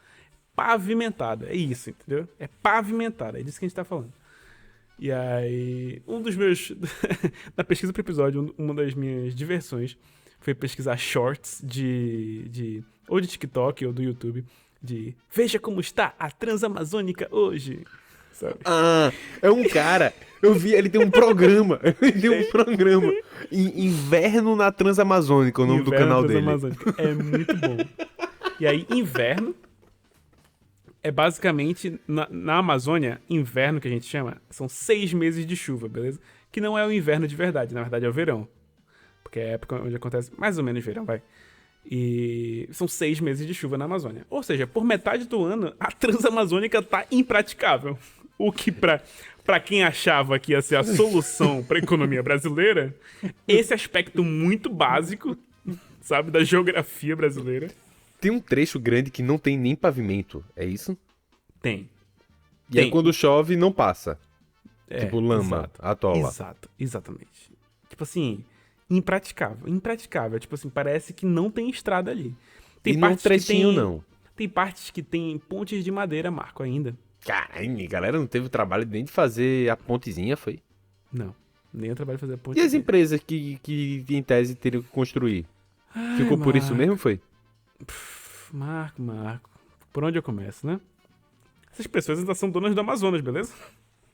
Pavimentada. É isso, entendeu? É pavimentada. É disso que a gente tá falando. E aí, um dos meus. Na pesquisa pro episódio, uma das minhas diversões foi pesquisar shorts ou de TikTok ou do YouTube. De veja como está a Transamazônica hoje. Sabe? Ah, é um cara. Eu vi, ele tem um programa. Ele tem um programa. Inverno na Transamazônica, o nome do Inverno canal dele. Transamazônica. É muito bom. E aí, inverno é basicamente, na Amazônia, inverno que a gente chama, são 6 meses de chuva, beleza? Que não é o inverno de verdade, na verdade é o verão. Porque é a época onde acontece mais ou menos verão, vai. E são 6 meses de chuva na Amazônia. Ou seja, por metade do ano, a Transamazônica tá impraticável. O que pra quem achava que ia ser a solução pra economia brasileira, esse aspecto muito básico, sabe, da geografia brasileira, Tem um trecho grande que não tem nem pavimento, é isso? tem. E aí Tem. quando chove, não passa. É, Tipo lama, exato. atola. Exato, exatamente. Tipo assim, impraticável. Impraticável. Tipo assim, parece que não tem estrada ali. Tem E não partes trechinho, que tem, não. Tem partes que tem pontes de madeira, Marco, ainda. Caralho, a galera não teve o trabalho nem de fazer a pontezinha, foi? Não, nem eu trabalho fazer ponte. E as empresas que em tese teriam que construir? Ai, Ficou por isso Marco. mesmo, foi? Marco. Por onde eu começo, né? Essas pessoas ainda são donas do Amazonas, beleza?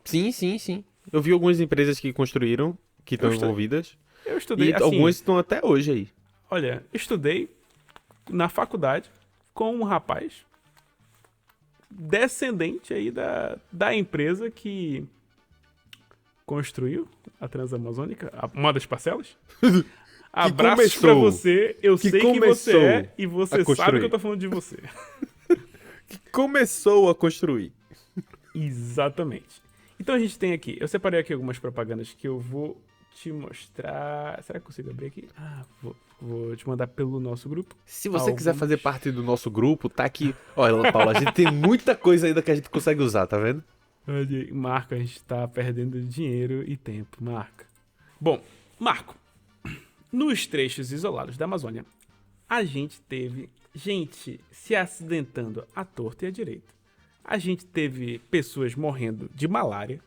Sim, sim, sim. Eu vi algumas empresas que construíram, que estão estou- envolvidas. Eu estudei, E assim, algumas estão até hoje aí. olha, estudei na faculdade com um rapaz descendente aí da empresa que construiu a Transamazônica, uma das parcelas. Abraços pra começou- você, eu que sei quem você começou é e você a sabe construir. que eu tô falando de você. Começou a construir. Exatamente. Então a gente tem aqui, eu separei aqui algumas propagandas que eu vou te mostrar. Será que eu consigo abrir aqui? Vou te mandar pelo nosso grupo. Se você quiser Algumas. fazer parte do nosso grupo, tá aqui. Olha, Paula, a gente tem muita coisa ainda que a gente consegue usar, tá vendo? Olha aí, Marco, a gente tá perdendo dinheiro e tempo, Marco. Bom, Marco, nos trechos isolados da Amazônia, a gente teve gente se acidentando à torta e à direita. A gente teve pessoas morrendo de malária,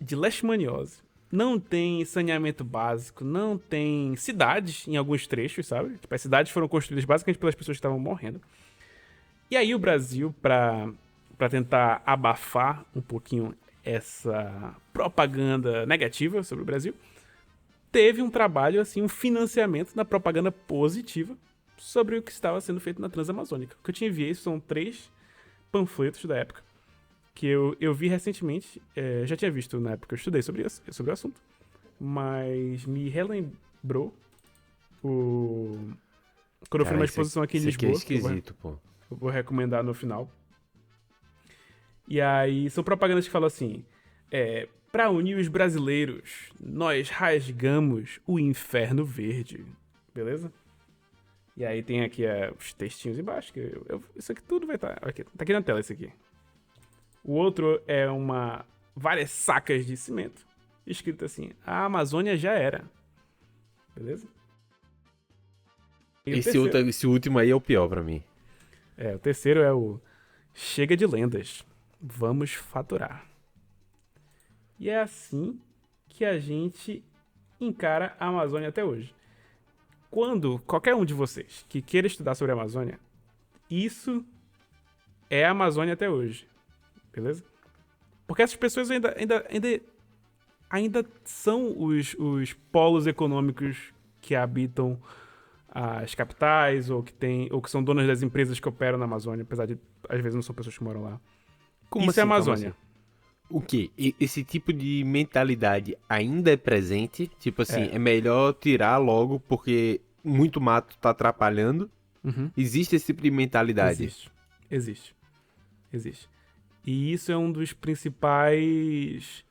de leishmaniose. Não tem saneamento básico, não tem cidades em alguns trechos, sabe? Tipo, as cidades foram construídas basicamente pelas pessoas que estavam morrendo. E aí o Brasil, pra tentar abafar um pouquinho essa propaganda negativa sobre o Brasil, teve um trabalho, assim, um financiamento na propaganda positiva sobre o que estava sendo feito na Transamazônica. O que eu te enviei são 3 panfletos da época, que eu vi recentemente, já tinha visto na época que eu estudei sobre o assunto, mas me relembrou quando eu fui numa exposição aqui em Isso aqui é Lisboa, que esquisito, pô. eu vou recomendar no final. E aí, são propagandas que falam assim, pra unir os brasileiros, nós rasgamos o inferno verde, beleza? E aí tem aqui os textinhos embaixo, que isso aqui tudo vai estar... Tá aqui na tela isso aqui. O outro é várias sacas de cimento, escrito assim, a Amazônia já era. Beleza? E o terceiro- Esse último aí é o pior pra mim. o terceiro é o chega de lendas, vamos faturar. E é assim que a gente encara a Amazônia até hoje. Quando qualquer um de vocês que queira estudar sobre a Amazônia, isso é a Amazônia até hoje. Beleza? Porque essas pessoas ainda são os polos econômicos que habitam as capitais ou que são donas das empresas que operam na Amazônia, apesar de às vezes não são pessoas que moram lá. Isso é a Calma Amazônia. assim? O quê? Esse tipo de mentalidade ainda é presente? Tipo assim, é melhor tirar logo porque muito mato tá atrapalhando? Uhum. Existe esse tipo de mentalidade? Existe. E isso é um dos principais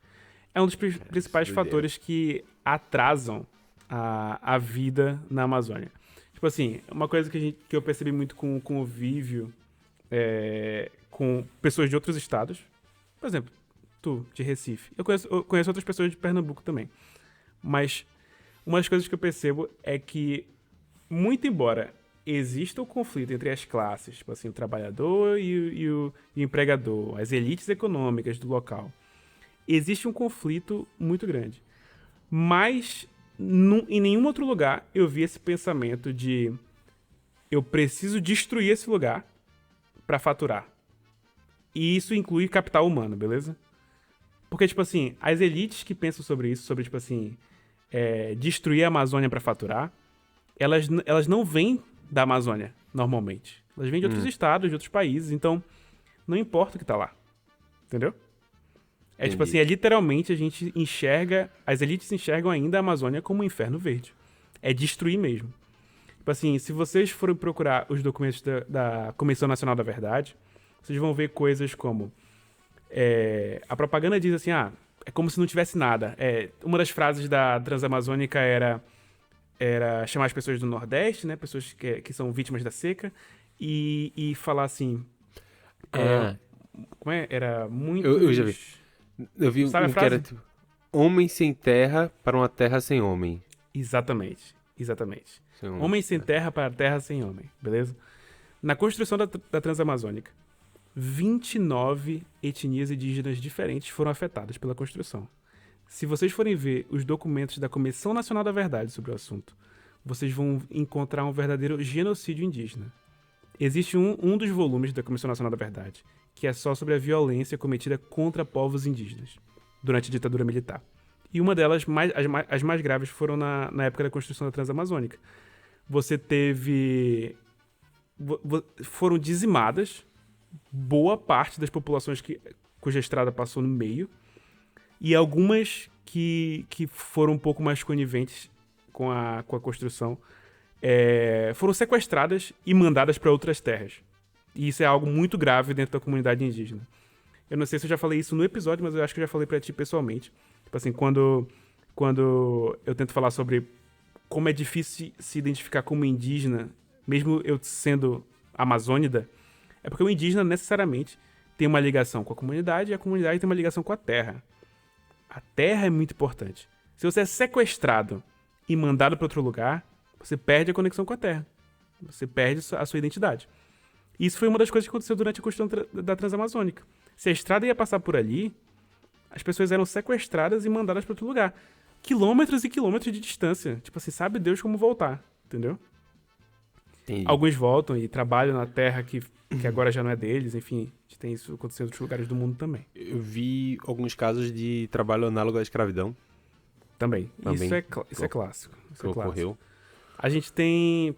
doideira. fatores que atrasam a vida na Amazônia. Tipo assim, uma coisa que eu percebi muito com o convívio com pessoas de outros estados. Por exemplo, tu, de Recife. Eu conheço outras pessoas de Pernambuco também. Mas uma das coisas que eu percebo é que, muito embora exista o conflito entre as classes, tipo assim, o trabalhador e o empregador, as elites econômicas do local, existe um conflito muito grande. Mas em nenhum outro lugar eu vi esse pensamento de eu preciso destruir esse lugar pra faturar. E isso inclui capital humano, beleza? Porque, tipo assim, as elites que pensam sobre isso, sobre, tipo assim, destruir a Amazônia pra faturar, elas não vêm da Amazônia, normalmente. Elas vêm de outros estados, de outros países, então não importa o que tá lá. Entendeu? É tipo Entendi. assim, literalmente a gente enxerga, as elites enxergam ainda a Amazônia como um inferno verde. É destruir mesmo. Tipo assim, se vocês forem procurar os documentos da Comissão Nacional da Verdade, vocês vão ver coisas como a propaganda diz assim, é como se não tivesse nada. Uma das frases da Transamazônica era chamar as pessoas do Nordeste, né, pessoas que são vítimas da seca, e falar assim, Ah, como é? Era eu já vi. muitos... Eu vi Sabe a um que era frase? tipo: homem sem terra para uma terra sem homem. Exatamente, exatamente. Sem homem. Homem sem terra para terra sem homem, beleza? Na construção da Transamazônica, 29 etnias indígenas diferentes foram afetadas pela construção. Se vocês forem ver os documentos da Comissão Nacional da Verdade sobre o assunto, vocês vão encontrar um verdadeiro genocídio indígena. Existe um dos volumes da Comissão Nacional da Verdade, que é só sobre a violência cometida contra povos indígenas durante a ditadura militar. E uma delas, as mais graves, foram na época da construção da Transamazônica. Você teve... Foram dizimadas boa parte das populações cuja estrada passou no meio, e algumas que foram um pouco mais coniventes com a construção foram sequestradas e mandadas para outras terras. E isso é algo muito grave dentro da comunidade indígena. Eu não sei se eu já falei isso no episódio, mas eu acho que eu já falei pra ti pessoalmente. Tipo assim, quando eu tento falar sobre como é difícil se identificar como indígena, mesmo eu sendo amazônida, é porque o indígena necessariamente tem uma ligação com a comunidade e a comunidade tem uma ligação com a terra. A terra é muito importante. Se você é sequestrado e mandado para outro lugar, você perde a conexão com a terra. Você perde a sua identidade. E isso foi uma das coisas que aconteceu durante a construção da Transamazônica. Se a estrada ia passar por ali, as pessoas eram sequestradas e mandadas para outro lugar. Quilômetros e quilômetros de distância. Tipo assim, sabe Deus como voltar, entendeu? Entendi. Alguns voltam e trabalham na terra que agora já não é deles, enfim. A gente tem isso acontecendo em outros lugares do mundo também. Eu vi alguns casos de trabalho análogo à escravidão. Também. Também. Isso é clássico. Isso Que é clássico. ocorreu. A gente tem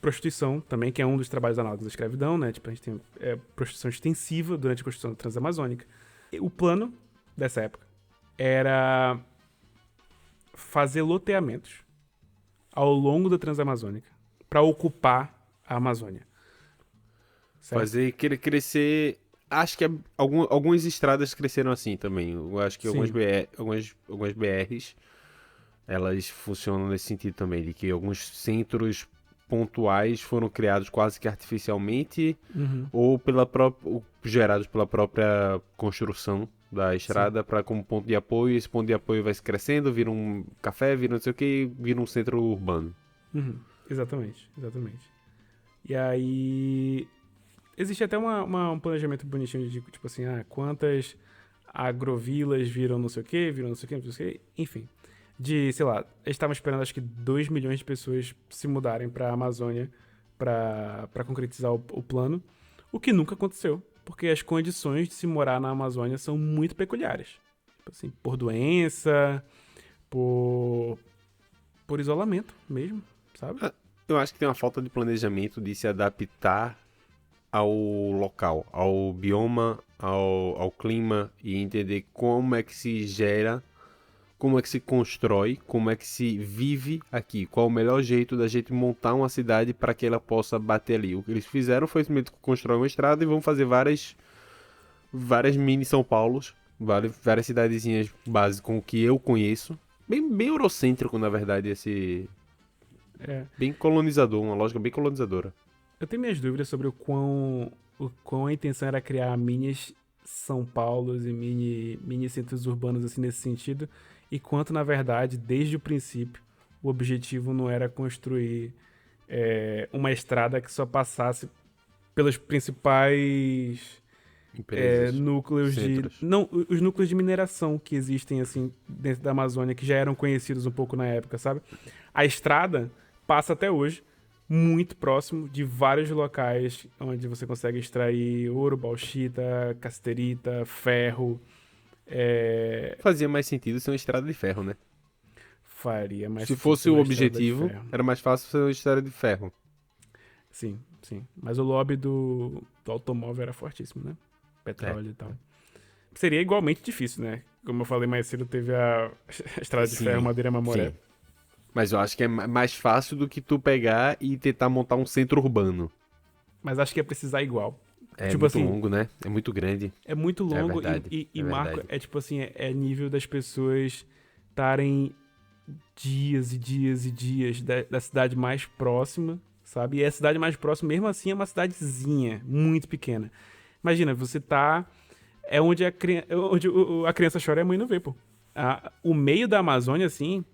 prostituição também, que é um dos trabalhos análogos à escravidão, né? Tipo, a gente tem prostituição extensiva durante a construção da Transamazônica. E o plano dessa época era fazer loteamentos ao longo da Transamazônica para ocupar a Amazônia. Certo? Fazer crescer. Acho que algumas estradas cresceram assim também. Eu acho que Sim. algumas BRs elas funcionam nesse sentido também, de que alguns centros pontuais foram criados quase que artificialmente ou gerados pela própria construção da estrada para como ponto de apoio. Esse ponto de apoio vai se crescendo, vira um café, vira não sei o que, vira um centro urbano. Exatamente. E aí existe até um planejamento bonitinho de tipo assim, quantas agrovilas viram não sei o que, enfim. Sei lá, eles estavam esperando acho que 2 milhões de pessoas se mudarem pra Amazônia pra concretizar o plano, o que nunca aconteceu, porque as condições de se morar na Amazônia são muito peculiares. Tipo assim, por doença, por isolamento mesmo, sabe? Eu acho que tem uma falta de planejamento de se adaptar ao local, ao bioma, ao clima e entender como é que se gera, como é que se constrói, como é que se vive aqui, qual o melhor jeito da gente montar uma cidade para que ela possa bater ali. O que eles fizeram foi simplesmente construir uma estrada e vão fazer várias mini São Paulos, várias cidadezinhas base com o que eu conheço, bem eurocêntrico na verdade bem colonizador, uma lógica bem colonizadora. Eu tenho minhas dúvidas sobre o quão a intenção era criar mini São Paulos e mini centros urbanos assim nesse sentido. e quanto, na verdade, desde o princípio, o objetivo não era construir uma estrada que só passasse pelos principais Empresas, núcleos de... centros. Não, os núcleos de mineração que existem, assim, dentro da Amazônia, que já eram conhecidos um pouco na época, sabe? A estrada passa até hoje muito próximo de vários locais onde você consegue extrair ouro, bauxita, casterita, ferro. Fazia mais sentido ser uma estrada de ferro, né? Faria mais Se sentido fosse ser o uma estrada de objetivo, ferro. era mais fácil ser uma estrada de ferro. Sim, sim. Mas o lobby do automóvel era fortíssimo, né? Petróleo e tal. Seria igualmente difícil, né? Como eu falei mais cedo, teve a estrada de Sim, ferro Madeira-Mamoré. sim. Mas eu acho que é mais fácil do que tu pegar e tentar montar um centro urbano. Mas acho que ia precisar igual. É Tipo muito assim, longo, né? É muito grande. é muito longo verdade, e é Marco, verdade. é tipo assim, é nível das pessoas estarem dias e dias e dias da cidade mais próxima, sabe? E a cidade mais próxima, mesmo assim, é uma cidadezinha, muito pequena. Imagina, você tá... É onde a criança chora e a mãe não vê, pô. O meio da Amazônia, assim...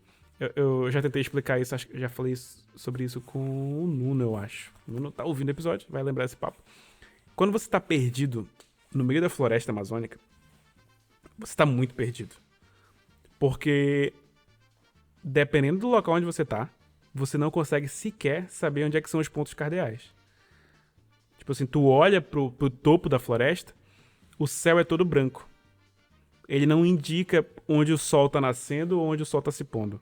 Eu já tentei explicar isso, acho que já falei sobre isso com o Nuno, eu acho. O Nuno tá ouvindo o episódio, vai lembrar esse papo. Quando você tá perdido no meio da floresta amazônica, você tá muito perdido. Porque, dependendo do local onde você não consegue sequer saber onde é que são os pontos cardeais. Tipo assim, tu olha pro topo da floresta, o céu é todo branco. Ele não indica onde o sol tá nascendo ou onde o sol tá se pondo.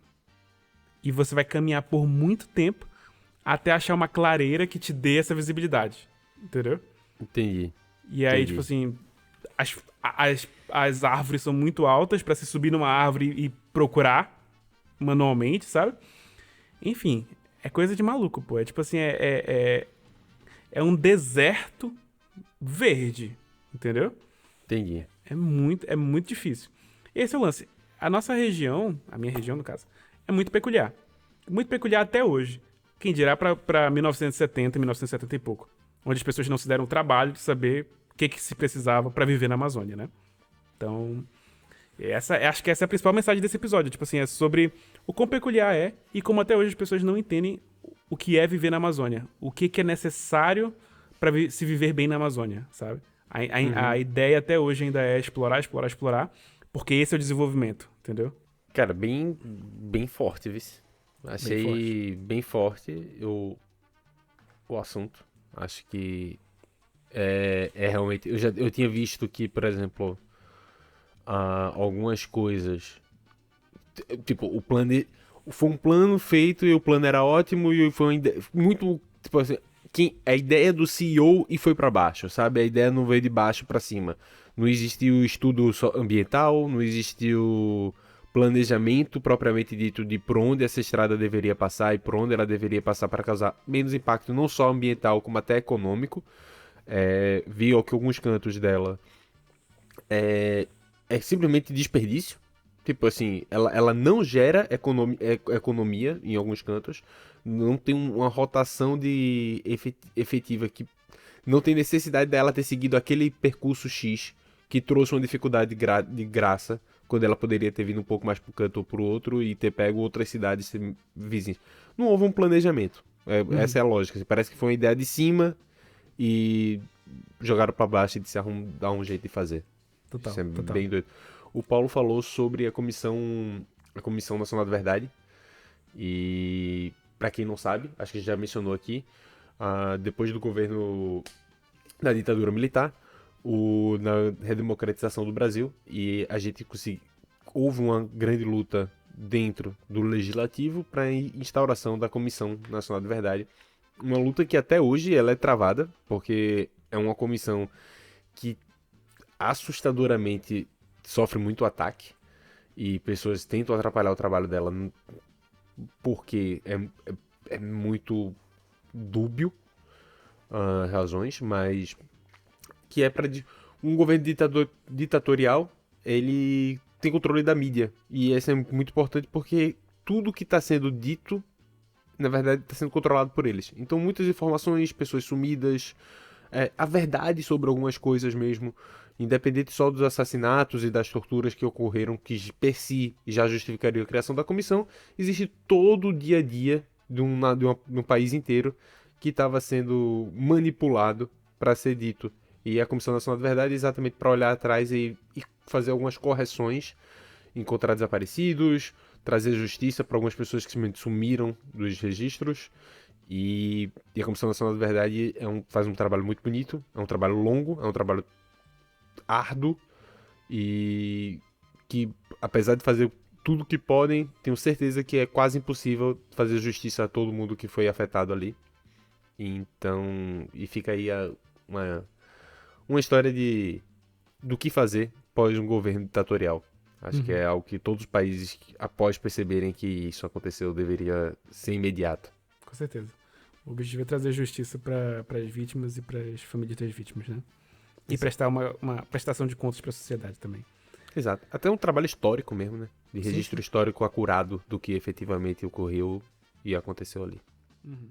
E você vai caminhar por muito tempo até achar uma clareira que te dê essa visibilidade. Entendeu? Entendi. E aí, Entendi. tipo assim, as árvores são muito altas pra se subir numa árvore e procurar manualmente, sabe? Enfim, é coisa de maluco, pô. É tipo assim, é um deserto verde, entendeu? Entendi. É muito difícil. Esse é o lance. A nossa região, a minha região no caso, é muito peculiar. Muito peculiar até hoje. Quem dirá pra 1970, 1970 e pouco. Onde as pessoas não se deram o trabalho de saber o que se precisava pra viver na Amazônia, né? Então, acho que essa é a principal mensagem desse episódio. Tipo assim, é sobre o quão peculiar é e como até hoje as pessoas não entendem o que é viver na Amazônia. O que é necessário pra se viver bem na Amazônia, sabe? A ideia até hoje ainda é explorar, explorar, explorar, porque esse é o desenvolvimento, entendeu? Cara, bem forte, viu? Achei bem forte o assunto. Acho que é realmente... Eu tinha visto que, por exemplo, algumas coisas... Tipo, foi um plano feito e o plano era ótimo e foi uma ideia, muito... Tipo assim, a ideia do CEO e foi pra baixo, sabe? A ideia não veio de baixo pra cima. Não existiu estudo ambiental, não existiu planejamento propriamente dito de por onde essa estrada deveria passar e por onde ela deveria passar para causar menos impacto não só ambiental como até econômico. Vi que alguns cantos dela é simplesmente desperdício. Tipo assim, ela não gera economia em alguns cantos, não tem uma rotação de efetiva que não tem necessidade dela ter seguido aquele percurso X que trouxe uma dificuldade de graça, quando ela poderia ter vindo um pouco mais pro canto ou pro outro e ter pego outras cidades vizinhas. Não houve um planejamento. Essa é a lógica. Parece que foi uma ideia de cima e jogaram pra baixo e disseram dar um jeito de fazer. Total, Isso é total. bem doido. O Paulo falou sobre a Comissão Nacional da Verdade. E, pra quem não sabe, acho que já mencionou aqui, depois do governo da ditadura militar, na redemocratização do Brasil, e a gente houve uma grande luta dentro do legislativo para a instauração da Comissão Nacional da Verdade. Uma luta que até hoje ela é travada, porque é uma comissão que assustadoramente sofre muito ataque e pessoas tentam atrapalhar o trabalho dela porque é muito dúbio razões, mas que é para um governo ditatorial, ele tem controle da mídia, e isso é muito importante porque tudo que está sendo dito, na verdade, está sendo controlado por eles. Então muitas informações, pessoas sumidas, a verdade sobre algumas coisas mesmo, Independente só dos assassinatos e das torturas que ocorreram, que per si já justificariam a criação da comissão, existe todo o dia a dia de um país inteiro que estava sendo manipulado para ser dito. E a Comissão Nacional da Verdade é exatamente para olhar atrás e fazer algumas correções, encontrar desaparecidos, trazer justiça para algumas pessoas que simplesmente sumiram dos registros. E a Comissão Nacional da Verdade faz um trabalho muito bonito, é um trabalho longo, é um trabalho árduo e que, apesar de fazer tudo que podem, tenho certeza que é quase impossível fazer justiça a todo mundo que foi afetado ali. Então, e fica aí uma história do que fazer após um governo ditatorial. Acho que é algo que todos os países, após perceberem que isso aconteceu, deveria ser imediato. Com certeza. O objetivo é trazer justiça para as vítimas e para as famílias das vítimas, né? E Exato. prestar uma prestação de contas para a sociedade também. Exato. Até um trabalho histórico mesmo, né? De Sim, registro histórico acurado do que efetivamente ocorreu e aconteceu ali. Uhum.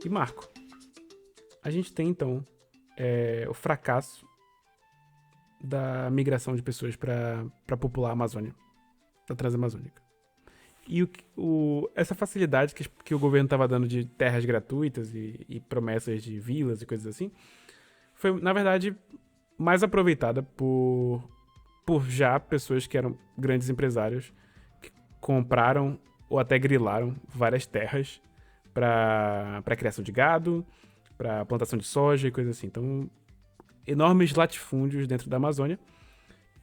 E Marco, a gente tem então o fracasso da migração de pessoas para popular a Amazônia, da Transamazônica. E essa facilidade que o governo estava dando de terras gratuitas e promessas de vilas e coisas assim, foi, na verdade, mais aproveitada por já pessoas que eram grandes empresários que compraram ou até grilaram várias terras para criação de gado, para plantação de soja e coisas assim. Então, enormes latifúndios dentro da Amazônia,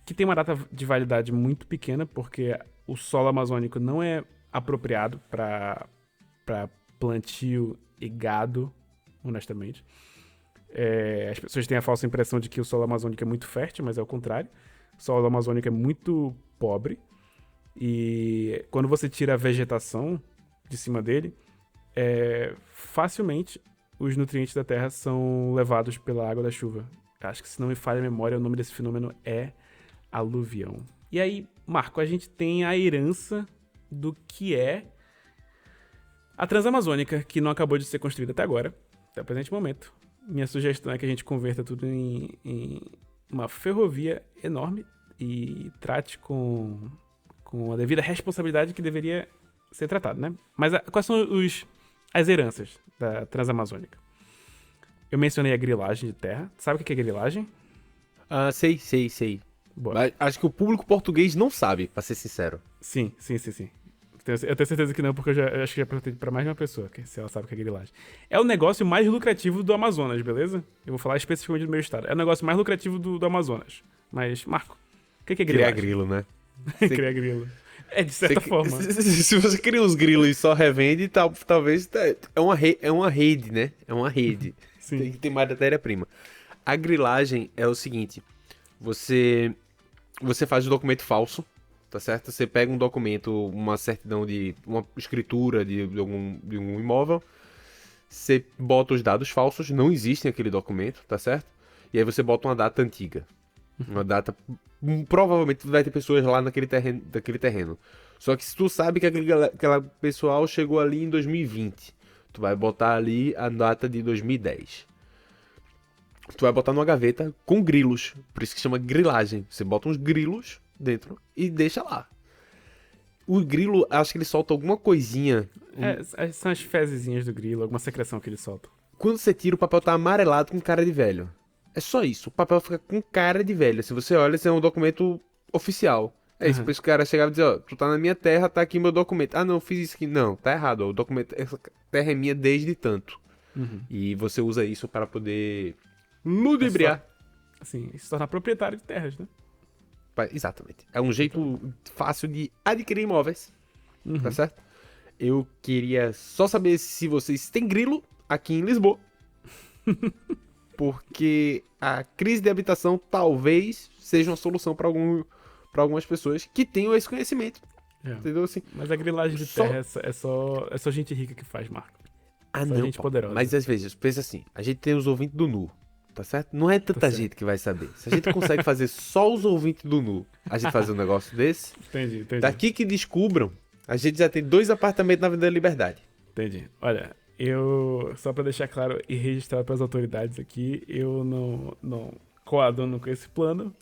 que tem uma data de validade muito pequena, porque o solo amazônico não é apropriado para plantio e gado, honestamente. As pessoas têm a falsa impressão de que o solo amazônico é muito fértil, mas é o contrário. O solo amazônico é muito pobre e quando você tira a vegetação de cima dele, facilmente os nutrientes da terra são levados pela água da chuva. Acho que, se não me falha a memória, o nome desse fenômeno é aluvião. E aí, Marco, a gente tem a herança do que é a Transamazônica, que não acabou de ser construída até agora, até o presente momento. Minha sugestão é que a gente converta tudo em uma ferrovia enorme e trate com a devida responsabilidade que deveria ser tratado, né? Mas quais são as heranças da Transamazônica? Eu mencionei a grilagem de terra. Sabe o que é grilagem? Ah, sei. Boa. Mas acho que o público português não sabe, pra ser sincero. Sim. Eu tenho certeza que não, porque eu acho que já perguntei pra mais de uma pessoa se ela sabe o que é grilagem. É o negócio mais lucrativo do Amazonas, beleza? Eu vou falar especificamente do meu estado. É o negócio mais lucrativo do Amazonas. Mas, Marco, o que é grilagem? Criar grilo, né? Criar grilo. É, de certa forma. Se você cria uns grilos e só revende, talvez é uma rede, né? É uma rede. Sim. Tem que ter mais matéria-prima. A grilagem é o seguinte: você faz um documento falso, tá certo? Você pega um documento, uma certidão uma escritura de um imóvel, você bota os dados falsos, não existe aquele documento, tá certo? E aí você bota uma data antiga. Uma data. Provavelmente vai ter pessoas lá naquele terreno. Só que se tu sabe que aquela pessoal chegou ali em 2020, tu vai botar ali a data de 2010. Tu vai botar numa gaveta com grilos. Por isso que chama grilagem. Você bota uns grilos dentro e deixa lá. O grilo, acho que ele solta alguma coisinha. São as fezezinhas do grilo, alguma secreção que ele solta. Quando você tira, o papel tá amarelado com cara de velho. É só isso. O papel fica com cara de velho. Se você olha, esse é um documento oficial. É isso. Por isso que o cara chegava e dizia, ó, tu tá na minha terra, tá aqui meu documento. Ah, não, eu fiz isso aqui. Não, tá errado. Ó, o documento, essa terra é minha desde tanto. E você usa isso para poder ludibriar. Assim, se tornar proprietário de terras, né? Exatamente. É um jeito fácil de adquirir imóveis. Tá certo? Eu queria só saber se vocês têm grilo aqui em Lisboa. Porque a crise de habitação talvez seja uma solução para algumas pessoas que tenham esse conhecimento. Entendeu? Assim, mas a grilagem de terra é só gente rica que faz, Marco. Ah, só não. Gente poderosa. Mas às vezes, pensa assim: a gente tem os ouvintes do Nu, tá certo? Não é tanta gente que vai saber. Se a gente consegue fazer só os ouvintes do Nu, a gente fazer um negócio desse. Entendi. Daqui que descubram, a gente já tem 2 apartamentos na Avenida da Liberdade. Entendi. Olha, Só pra deixar claro e registrar pras autoridades aqui, eu não coaduno com esse plano.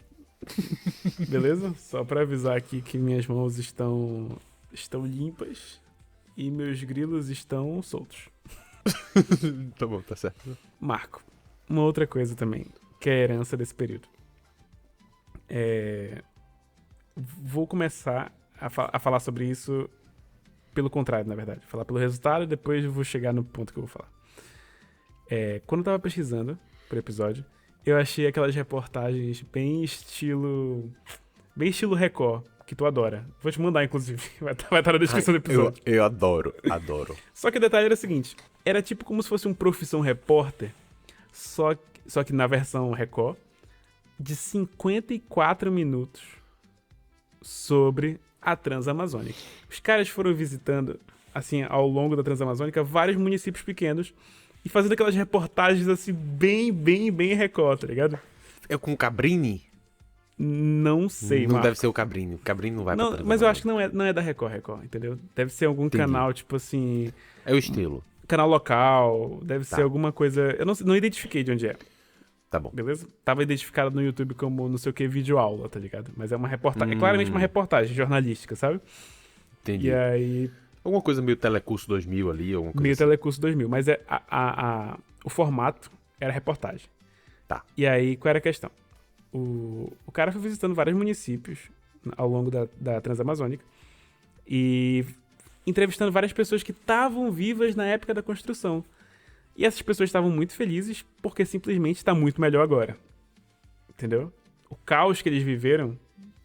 Beleza? Só pra avisar aqui que minhas mãos estão limpas e meus grilos estão soltos. Tá bom, tá certo. Marco, uma outra coisa também, que é a herança desse período. Vou começar a falar sobre isso pelo contrário, na verdade. Falar pelo resultado e depois eu vou chegar no ponto que eu vou falar. Quando eu tava pesquisando pro episódio, eu achei aquelas reportagens bem estilo Record, que tu adora. Vou te mandar, inclusive. Vai estar na descrição do episódio. Eu adoro. Só que o detalhe era o seguinte. Era tipo como se fosse um Profissão Repórter, só que na versão Record, de 54 minutos sobre a Transamazônica. Os caras foram visitando, assim, ao longo da Transamazônica, vários municípios pequenos e fazendo aquelas reportagens, assim, bem Record, tá ligado? É com o Cabrini? Não sei, Não Marco. deve ser o Cabrini. O Cabrini não vai pra Transamazônica. Mas eu acho que não é da Record, entendeu? Deve ser algum canal, tipo assim... É o estilo. Canal local, deve ser alguma coisa... Eu não identifiquei de onde é. Tá bom. Beleza? Tava identificado no YouTube como não sei o que, vídeo aula, tá ligado? Mas é uma reportagem. É claramente uma reportagem jornalística, sabe? Entendi. E aí... Alguma coisa meio Telecurso 2000 ali, alguma coisa meio assim. Telecurso 2000. Mas o formato era reportagem. Tá. E aí, qual era a questão? O cara foi visitando vários municípios ao longo da Transamazônica e entrevistando várias pessoas que estavam vivas na época da construção. E essas pessoas estavam muito felizes porque simplesmente está muito melhor agora. Entendeu? O caos que eles viveram,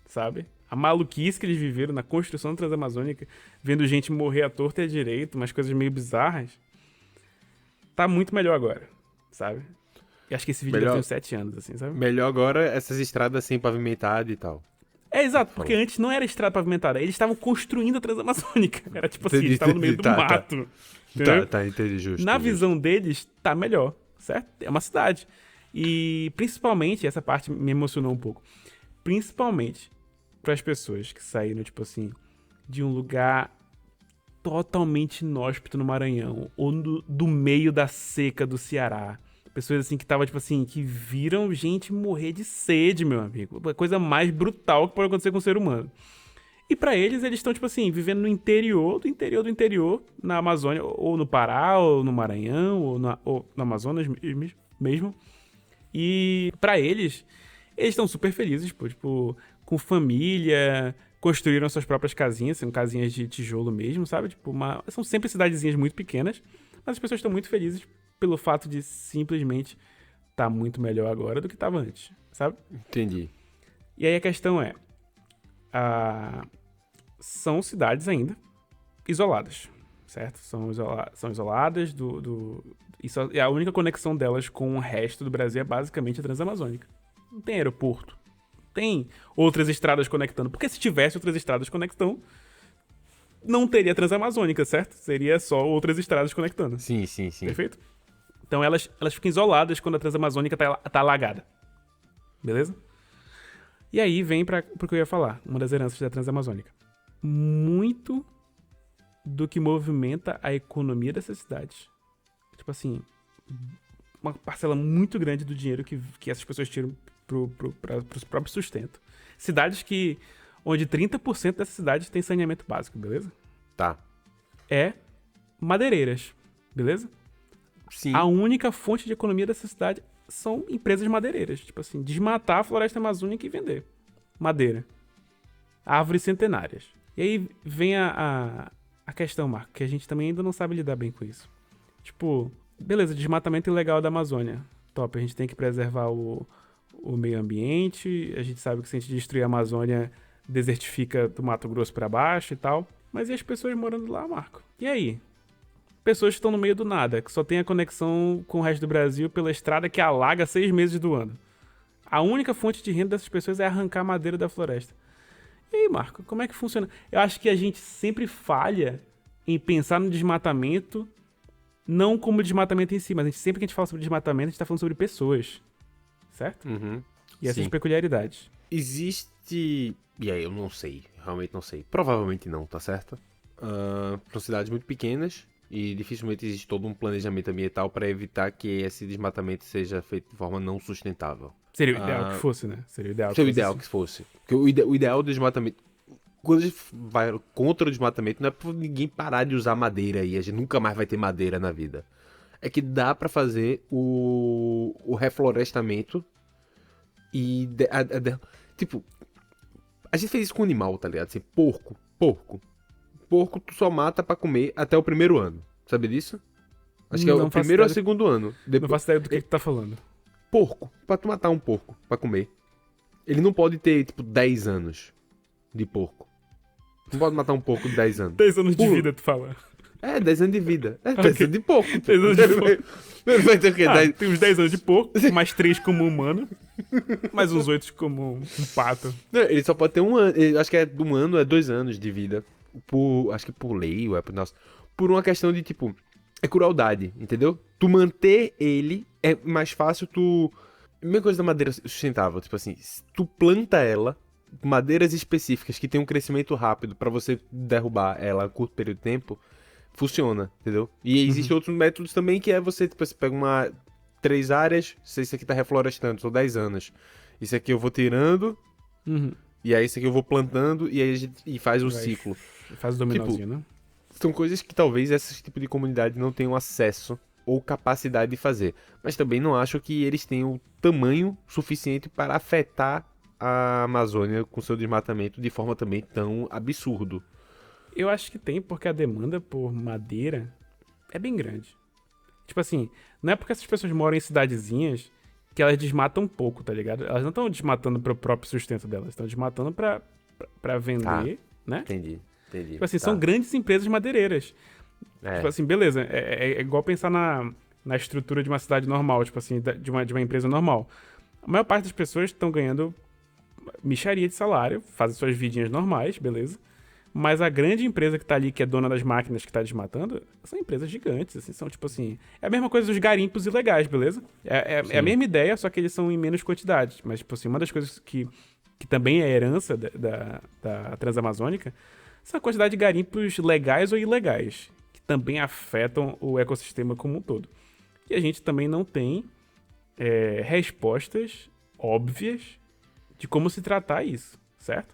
sabe? A maluquice que eles viveram na construção da Transamazônica, vendo gente morrer à torta e à direita, umas coisas meio bizarras, tá muito melhor agora, sabe? E acho que esse vídeo deve ter uns 7 anos, assim, sabe? Melhor agora essas estradas sem pavimentado e tal. Exato, porque antes não era estrada pavimentada, eles estavam construindo a Transamazônica. Era tipo assim, eles estavam no meio do mato. Tá, entendi, justo. Na visão deles, tá melhor, certo? É uma cidade. E principalmente, essa parte me emocionou um pouco, principalmente para as pessoas que saíram, tipo assim, de um lugar totalmente inóspito no Maranhão, ou do meio da seca do Ceará. Pessoas assim que estavam, tipo assim, que viram gente morrer de sede, meu amigo. A coisa mais brutal que pode acontecer com o ser humano. E pra eles estão, tipo assim, vivendo no interior do interior, na Amazônia, ou no Pará, ou no Maranhão, ou no Amazonas mesmo. E pra eles estão super felizes, pô, tipo, com família, construíram suas próprias casinhas, são casinhas de tijolo mesmo, sabe? Tipo, são sempre cidadezinhas muito pequenas, mas as pessoas estão muito felizes pelo fato de simplesmente estar muito melhor agora do que estava antes, sabe? Entendi. E aí a questão é, são cidades ainda isoladas, certo? São isoladas e a única conexão delas com o resto do Brasil é basicamente a Transamazônica. Não tem aeroporto, tem outras estradas conectando, porque se tivesse outras estradas conectando, não teria Transamazônica, certo? Seria só outras estradas conectando. Sim. Perfeito? Então elas ficam isoladas quando a Transamazônica tá alagada. Beleza? E aí vem pro que eu ia falar, uma das heranças da Transamazônica. Muito do que movimenta a economia dessas cidades. Tipo assim, uma parcela muito grande do dinheiro que essas pessoas tiram pro próprio sustento. Cidades onde 30% dessas cidades tem saneamento básico, beleza? Tá. É madeireiras, beleza? Sim. A única fonte de economia dessa cidade são empresas madeireiras. Tipo assim, desmatar a floresta amazônica e vender madeira. Árvores centenárias. E aí vem a questão, Marco, que a gente também ainda não sabe lidar bem com isso. Tipo, beleza, desmatamento ilegal da Amazônia. Top, a gente tem que preservar o meio ambiente. A gente sabe que se a gente destruir a Amazônia, desertifica do Mato Grosso pra baixo e tal. Mas e as pessoas morando lá, Marco? E aí? Pessoas que estão no meio do nada, que só tem a conexão com o resto do Brasil pela estrada que alaga 6 meses do ano. A única fonte de renda dessas pessoas é arrancar madeira da floresta. E aí, Marco, como é que funciona? Eu acho que a gente sempre falha em pensar no desmatamento, não como desmatamento em si, mas sempre que a gente fala sobre desmatamento, a gente tá falando sobre pessoas. Certo? Uhum. E essas Sim. peculiaridades. Existe... E aí, eu não sei. Realmente não sei. Provavelmente não, tá certo? São cidades muito pequenas E dificilmente existe todo um planejamento ambiental para evitar que esse desmatamento seja feito de forma não sustentável. Seria o ideal que fosse, né? Seria o ideal que Seria o fosse ideal assim. que fosse. Porque o ideal do desmatamento. Quando a gente vai contra o desmatamento, não é pra ninguém parar de usar madeira e a gente nunca mais vai ter madeira na vida. É que dá pra fazer o reflorestamento e. Tipo, a gente fez isso com animal, tá ligado? Assim, porco. Porco tu só mata pra comer até o primeiro ano. Sabe disso? Acho que é Não o faço primeiro ou o ideia segundo ano. Não faço ideia do que tu tá falando. Porco. Pra tu matar um porco pra comer. Ele não pode ter, tipo, 10 anos de porco. Não pode matar um porco de 10 anos. 10 anos de Pô, vida, tu fala. 10 anos de vida. 10 anos de porco. 10 anos de porco. Ele vai ter o quê? Tem uns 10 anos de porco, mais 3 como humano, mais uns 8 como um pato. Não, ele só pode ter um ano. Acho que é um ano, é 2 anos de vida. Acho que por lei, ou é por nosso. Por uma questão de, tipo, é crueldade, entendeu? Tu manter ele é mais fácil tu. Mesma coisa da madeira sustentável, tipo assim, se tu planta ela, madeiras específicas que tem um crescimento rápido pra você derrubar ela a curto período de tempo, funciona, entendeu? E existem outros métodos também que é você, tipo, você pega 3 áreas, se isso aqui tá reflorestando, são 10 anos. Isso aqui eu vou tirando, e aí isso aqui eu vou plantando, e aí a gente faz o ciclo. Faz o dominozinho, né? São coisas que talvez esse tipo de comunidade não tenham acesso ou capacidade de fazer. Mas também não acho que eles tenham tamanho suficiente para afetar a Amazônia com seu desmatamento de forma também tão absurdo. Eu acho que tem, porque a demanda por madeira é bem grande. Tipo assim, não é porque essas pessoas moram em cidadezinhas que elas desmatam pouco, tá ligado? Elas não estão desmatando pro próprio sustento delas, estão desmatando pra vender, né? Entendi. Tipo assim, são grandes empresas madeireiras. Tipo assim, beleza, é igual pensar na estrutura de uma cidade normal, tipo assim, de uma empresa normal. A maior parte das pessoas estão ganhando mixaria de salário, fazem suas vidinhas normais, beleza? Mas a grande empresa que tá ali, que é dona das máquinas que tá desmatando, são empresas gigantes, assim, são tipo assim... É a mesma coisa dos garimpos ilegais, beleza? É a mesma ideia, só que eles são em menos quantidade. Mas, tipo assim, uma das coisas que também é herança da Transamazônica são a quantidade de garimpos legais ou ilegais, que também afetam o ecossistema como um todo. E a gente também não tem respostas óbvias de como se tratar isso, certo?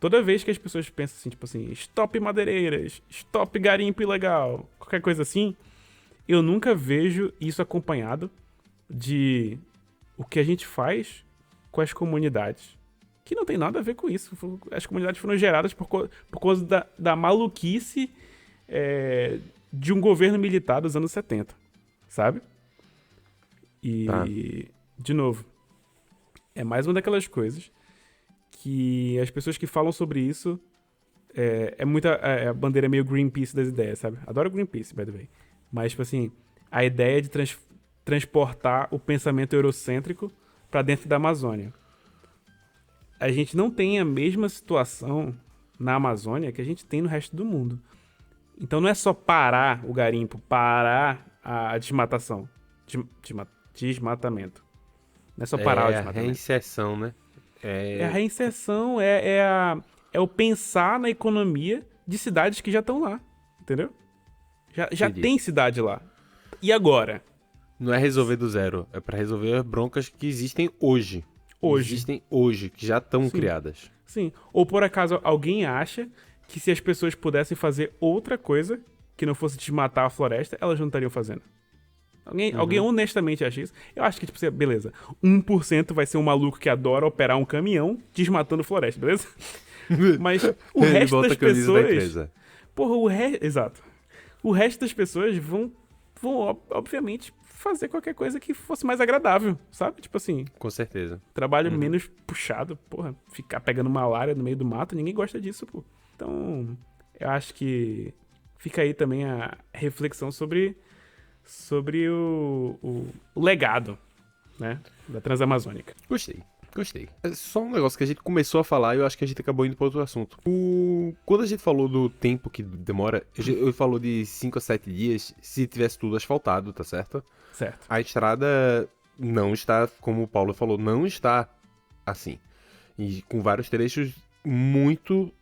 Toda vez que as pessoas pensam assim, tipo assim, stop madeireiras, stop garimpo ilegal, qualquer coisa assim, eu nunca vejo isso acompanhado de o que a gente faz com as comunidades, que não tem nada a ver com isso. As comunidades foram geradas por causa da maluquice de um governo militar dos anos 70, sabe? E, de novo, é mais uma daquelas coisas que as pessoas que falam sobre isso a bandeira meio Greenpeace das ideias, sabe? Adoro Greenpeace, by the way. Mas, tipo assim, a ideia de transportar o pensamento eurocêntrico pra dentro da Amazônia. A gente não tem a mesma situação na Amazônia que a gente tem no resto do mundo. Então não é só parar o garimpo, parar a desmatação. Desmatamento. Não é só parar o desmatamento. É a reinserção, né? A reinserção, é o pensar na economia de cidades que já estão lá, entendeu? Já tem cidade lá. E agora? Não é resolver do zero, é pra resolver as broncas que existem hoje. Existem hoje, que já estão criadas. Sim. Ou por acaso alguém acha que se as pessoas pudessem fazer outra coisa que não fosse desmatar a floresta, elas não estariam fazendo. Alguém honestamente acha isso? Eu acho que, tipo, beleza, 1% vai ser um maluco que adora operar um caminhão desmatando floresta, beleza? Mas o resto das pessoas... Porra, exato. O resto das pessoas vão, obviamente, fazer qualquer coisa que fosse mais agradável, sabe? Tipo assim... Com certeza. Trabalho menos puxado, porra. Ficar pegando malária no meio do mato, ninguém gosta disso, pô. Então, eu acho que fica aí também a reflexão sobre o legado, né, da Transamazônica. Gostei. É só um negócio que a gente começou a falar e eu acho que a gente acabou indo para outro assunto. Quando a gente falou do tempo que demora, eu falou de 5 a 7 dias se tivesse tudo asfaltado, tá certo? Certo. A estrada não está, como o Paulo falou, não está assim. E com vários trechos muito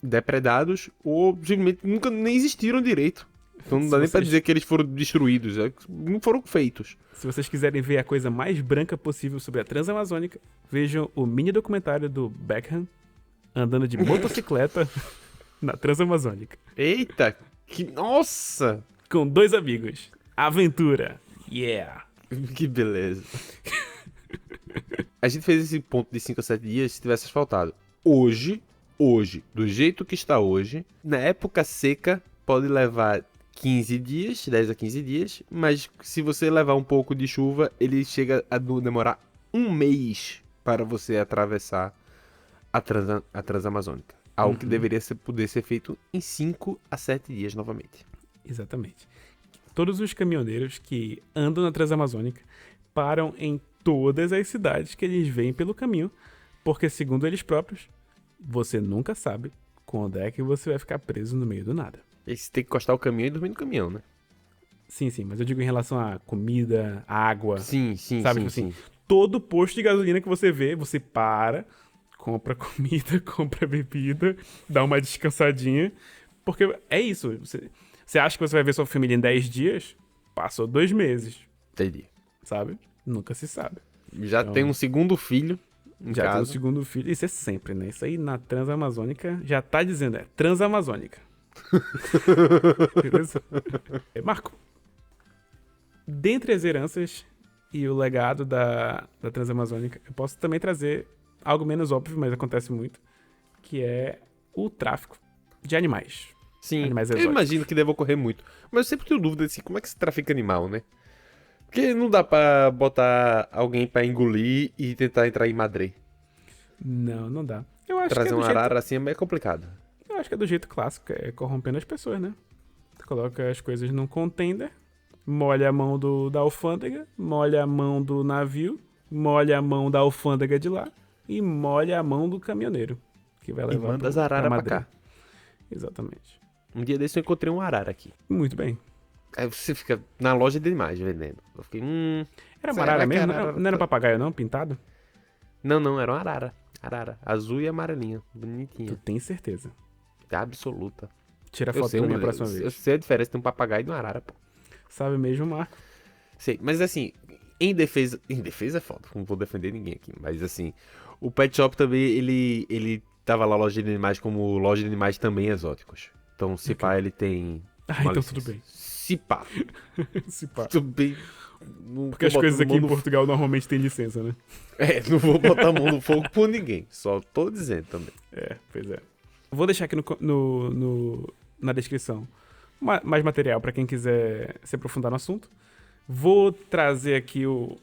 depredados ou simplesmente nunca nem existiram direito. Então não dá nem pra dizer que eles foram destruídos, não foram feitos. Se vocês quiserem ver a coisa mais branca possível sobre a Transamazônica, vejam o mini documentário do Beckham andando de motocicleta na Transamazônica. Eita, nossa! Com 2 amigos. Aventura. Yeah! Que beleza. A gente fez esse ponto de 5 a 7 dias se tivesse asfaltado. Hoje, do jeito que está hoje, na época seca, pode levar 15 dias, 10 a 15 dias, mas se você levar um pouco de chuva, ele chega a demorar 1 mês para você atravessar a Transamazônica. Algo que deveria poder ser feito em 5 a 7 dias novamente. Exatamente. Todos os caminhoneiros que andam na Transamazônica param em todas as cidades que eles veem pelo caminho, porque, segundo eles próprios, você nunca sabe quando é que você vai ficar preso no meio do nada. E você tem que encostar o caminhão e dormir no caminhão, né? Sim, mas eu digo em relação a comida, água. Sim, sabe? sim, Assim, todo posto de gasolina que você vê, você para, compra comida, compra bebida, dá uma descansadinha. Porque é isso. Você acha que você vai ver sua família em 10 dias? Passou 2 meses. Entendi. Sabe? Nunca se sabe. Já tem um segundo filho em Já casa. tem um segundo filho. Isso é sempre, né? Isso aí na Transamazônica já tá dizendo, Transamazônica. Beleza? Marco, dentre as heranças e o legado da Transamazônica, eu posso também trazer algo menos óbvio, mas acontece muito, que é o tráfico de animais. Sim, animais eu exóticos. imagino que deve ocorrer muito. Mas eu sempre tenho dúvida assim, como é que se trafica animal, né? Porque não dá pra botar alguém pra engolir e tentar entrar em Madrid. Não dá. Eu acho Trazer que é um do jeito... arara assim é meio complicado. Eu acho que é do jeito clássico, é corrompendo as pessoas, né? Tu coloca as coisas num contender, molha a mão da alfândega, molha a mão do navio, molha a mão da alfândega de lá e molha a mão do caminhoneiro, que vai levar e manda as araras pra cá. Exatamente. Um dia desse eu encontrei um arara aqui. Muito bem. Aí você fica na loja de animais vendendo. Eu fiquei, Era uma será arara que mesmo? arara Não era um papagaio não, pintado? Não, era uma arara. Arara, azul e amarelinha, Tu bonitinha. tem certeza. Absoluta. Tira Eu foto sei, pra mim a próxima vez. eu sei a diferença de um papagaio e de uma arara, pô. Sabe mesmo, Marco? Sei, mas assim, em defesa é foda, não vou defender ninguém aqui, mas assim, o Pet Shop também, ele tava lá loja de animais como loja de animais também exóticos. Então, se pá, ele tem... Então licença. tudo bem. Se pá. Se pá. Tudo bem. Não Porque as tô coisas botando aqui em mão no- Portugal normalmente têm licença, né? não vou botar a mão no fogo por ninguém, só tô dizendo também. Pois é. Vou deixar aqui na descrição mais material para quem quiser se aprofundar no assunto. Vou trazer aqui o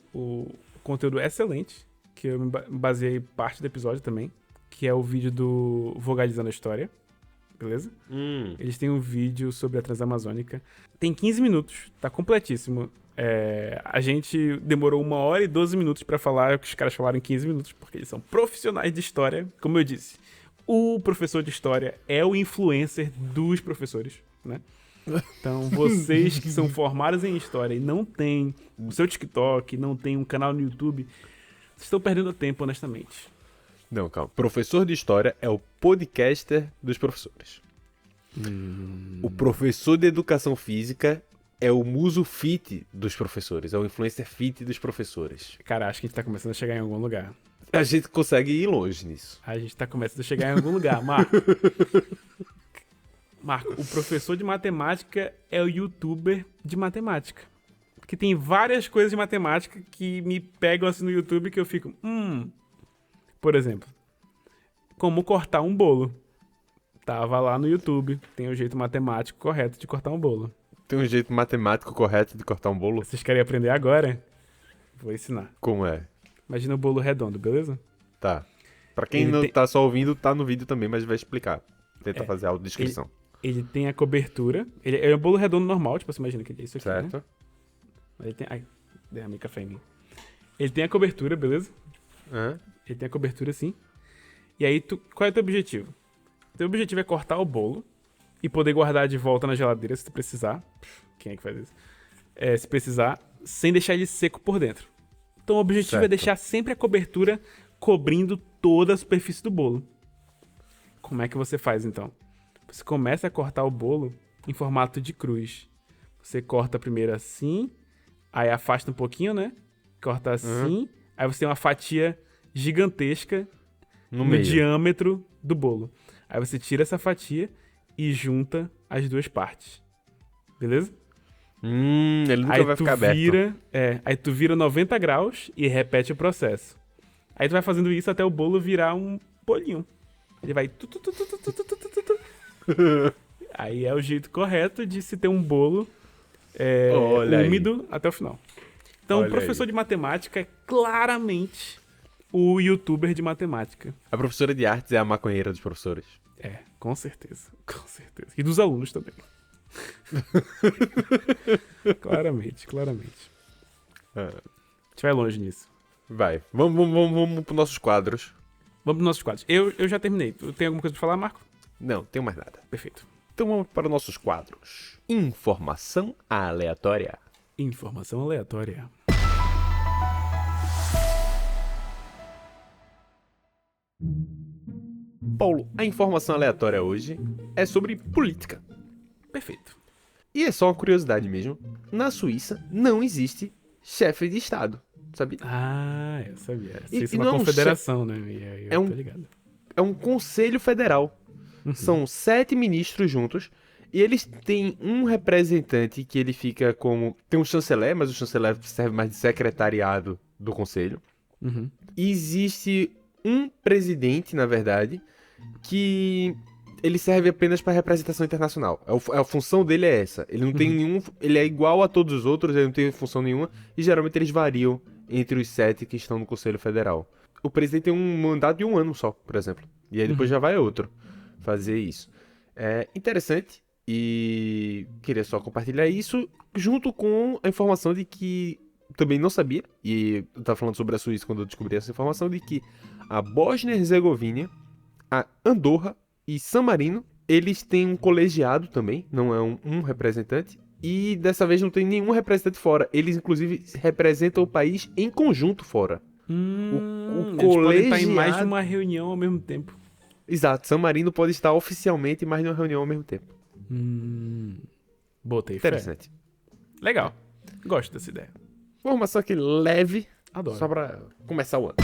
conteúdo excelente, que eu me baseei parte do episódio também, que é o vídeo do Vogalizando a História, beleza? Eles têm um vídeo sobre a Transamazônica. Tem 15 minutos, tá completíssimo. A gente demorou 1 hora e 12 minutos pra falar o que os caras falaram em 15 minutos, porque eles são profissionais de história. Como eu disse, o professor de história é o influencer dos professores, né? Então, vocês que são formados em história e não têm o seu TikTok, não tem um canal no YouTube, vocês estão perdendo tempo, honestamente. Não, calma. Professor de História é o podcaster dos professores. O professor de Educação Física é o muso fit dos professores, é o influencer fit dos professores. Cara, acho que a gente tá começando a chegar em algum lugar. A gente consegue ir longe nisso. A gente tá começando a chegar em algum lugar, Marco. Marco, o professor de matemática é o youtuber de matemática. Porque tem várias coisas de matemática que me pegam assim no YouTube que eu fico... Por exemplo, como cortar um bolo. Tava lá no YouTube. Tem o jeito matemático correto de cortar um bolo. Tem um jeito matemático correto de cortar um bolo? Vocês querem aprender agora? Vou ensinar. Como é? Imagina o bolo redondo, beleza? Tá. Pra quem Ele não tem- tá só ouvindo, tá no vídeo também, mas vai explicar. Tenta fazer a audiodescrição. Ele tem a cobertura. Ele é um bolo redondo normal, tipo, você imagina que ele é isso aqui, né? Certo? Ele tem... Ai, derramei café em mim. Ele tem a cobertura, beleza? Hã? Ele tem a cobertura assim. E aí, qual é o teu objetivo? Teu objetivo é cortar o bolo e poder guardar de volta na geladeira se tu precisar. Quem é que faz isso? Se precisar, sem deixar ele seco por dentro. Então o objetivo é Certo. deixar sempre a cobertura cobrindo toda a superfície do bolo. Como é que você faz então? Você começa a cortar o bolo em formato de cruz. Você corta primeiro assim, aí afasta um pouquinho, né? Corta assim, aí você tem uma fatia gigantesca No no meio. diâmetro do bolo. Aí você tira essa fatia e junta as duas partes. Beleza? Ele nunca Aí vai tu ficar aberto. aí tu vira 90 graus e repete o processo. Aí tu vai fazendo isso até o bolo virar um bolinho. Ele vai Aí é o jeito correto de se ter um bolo Olha aí. úmido até o final. Então, Olha o professor aí. de matemática é claramente o youtuber de matemática. A professora de artes é a maconheira dos professores. É, com certeza. Com certeza. E dos alunos também. Claramente. A gente vai longe nisso. Vai. Vamos pros nossos quadros. Vamos pros nossos quadros. Eu já terminei. Tu tem alguma coisa pra falar, Marco? Não, tenho mais nada. Perfeito. Então vamos para os nossos quadros. Informação aleatória. Informação aleatória. Paulo, a informação aleatória hoje é sobre política. Perfeito. E é só uma curiosidade mesmo. Na Suíça não existe chefe de Estado, sabe? Ah, eu sabia. E Isso é não uma é um confederação, né? E aí é eu um- tô ligado. É um conselho federal. São 7 ministros juntos. E eles têm um representante que ele fica como... Tem um chanceler, mas o chanceler serve mais de secretariado do conselho. Uhum. E existe um presidente, na verdade, que ele serve apenas para representação internacional. A função dele é essa. Ele não tem nenhum... Ele é igual a todos os outros, ele não tem função nenhuma. E geralmente eles variam entre os 7 que estão no Conselho Federal. O presidente tem um mandato de 1 ano só, por exemplo. E aí depois já vai outro fazer isso. É interessante e queria só compartilhar isso junto com a informação de que também não sabia, e eu tava falando sobre a Suíça quando eu descobri essa informação, de que a Bósnia e Herzegovina, a Andorra e San Marino, eles têm um colegiado também, não é um representante, e dessa vez não tem nenhum representante fora. Eles, inclusive, representam o país em conjunto fora. Eles podem estar em mais de colegiado- uma reunião ao mesmo tempo. Exato, San Marino pode estar oficialmente em mais de uma reunião ao mesmo tempo. Botei fé. Interessante. Legal. Gosto dessa ideia. Informação aqui leve, Adoro. só pra começar o ano.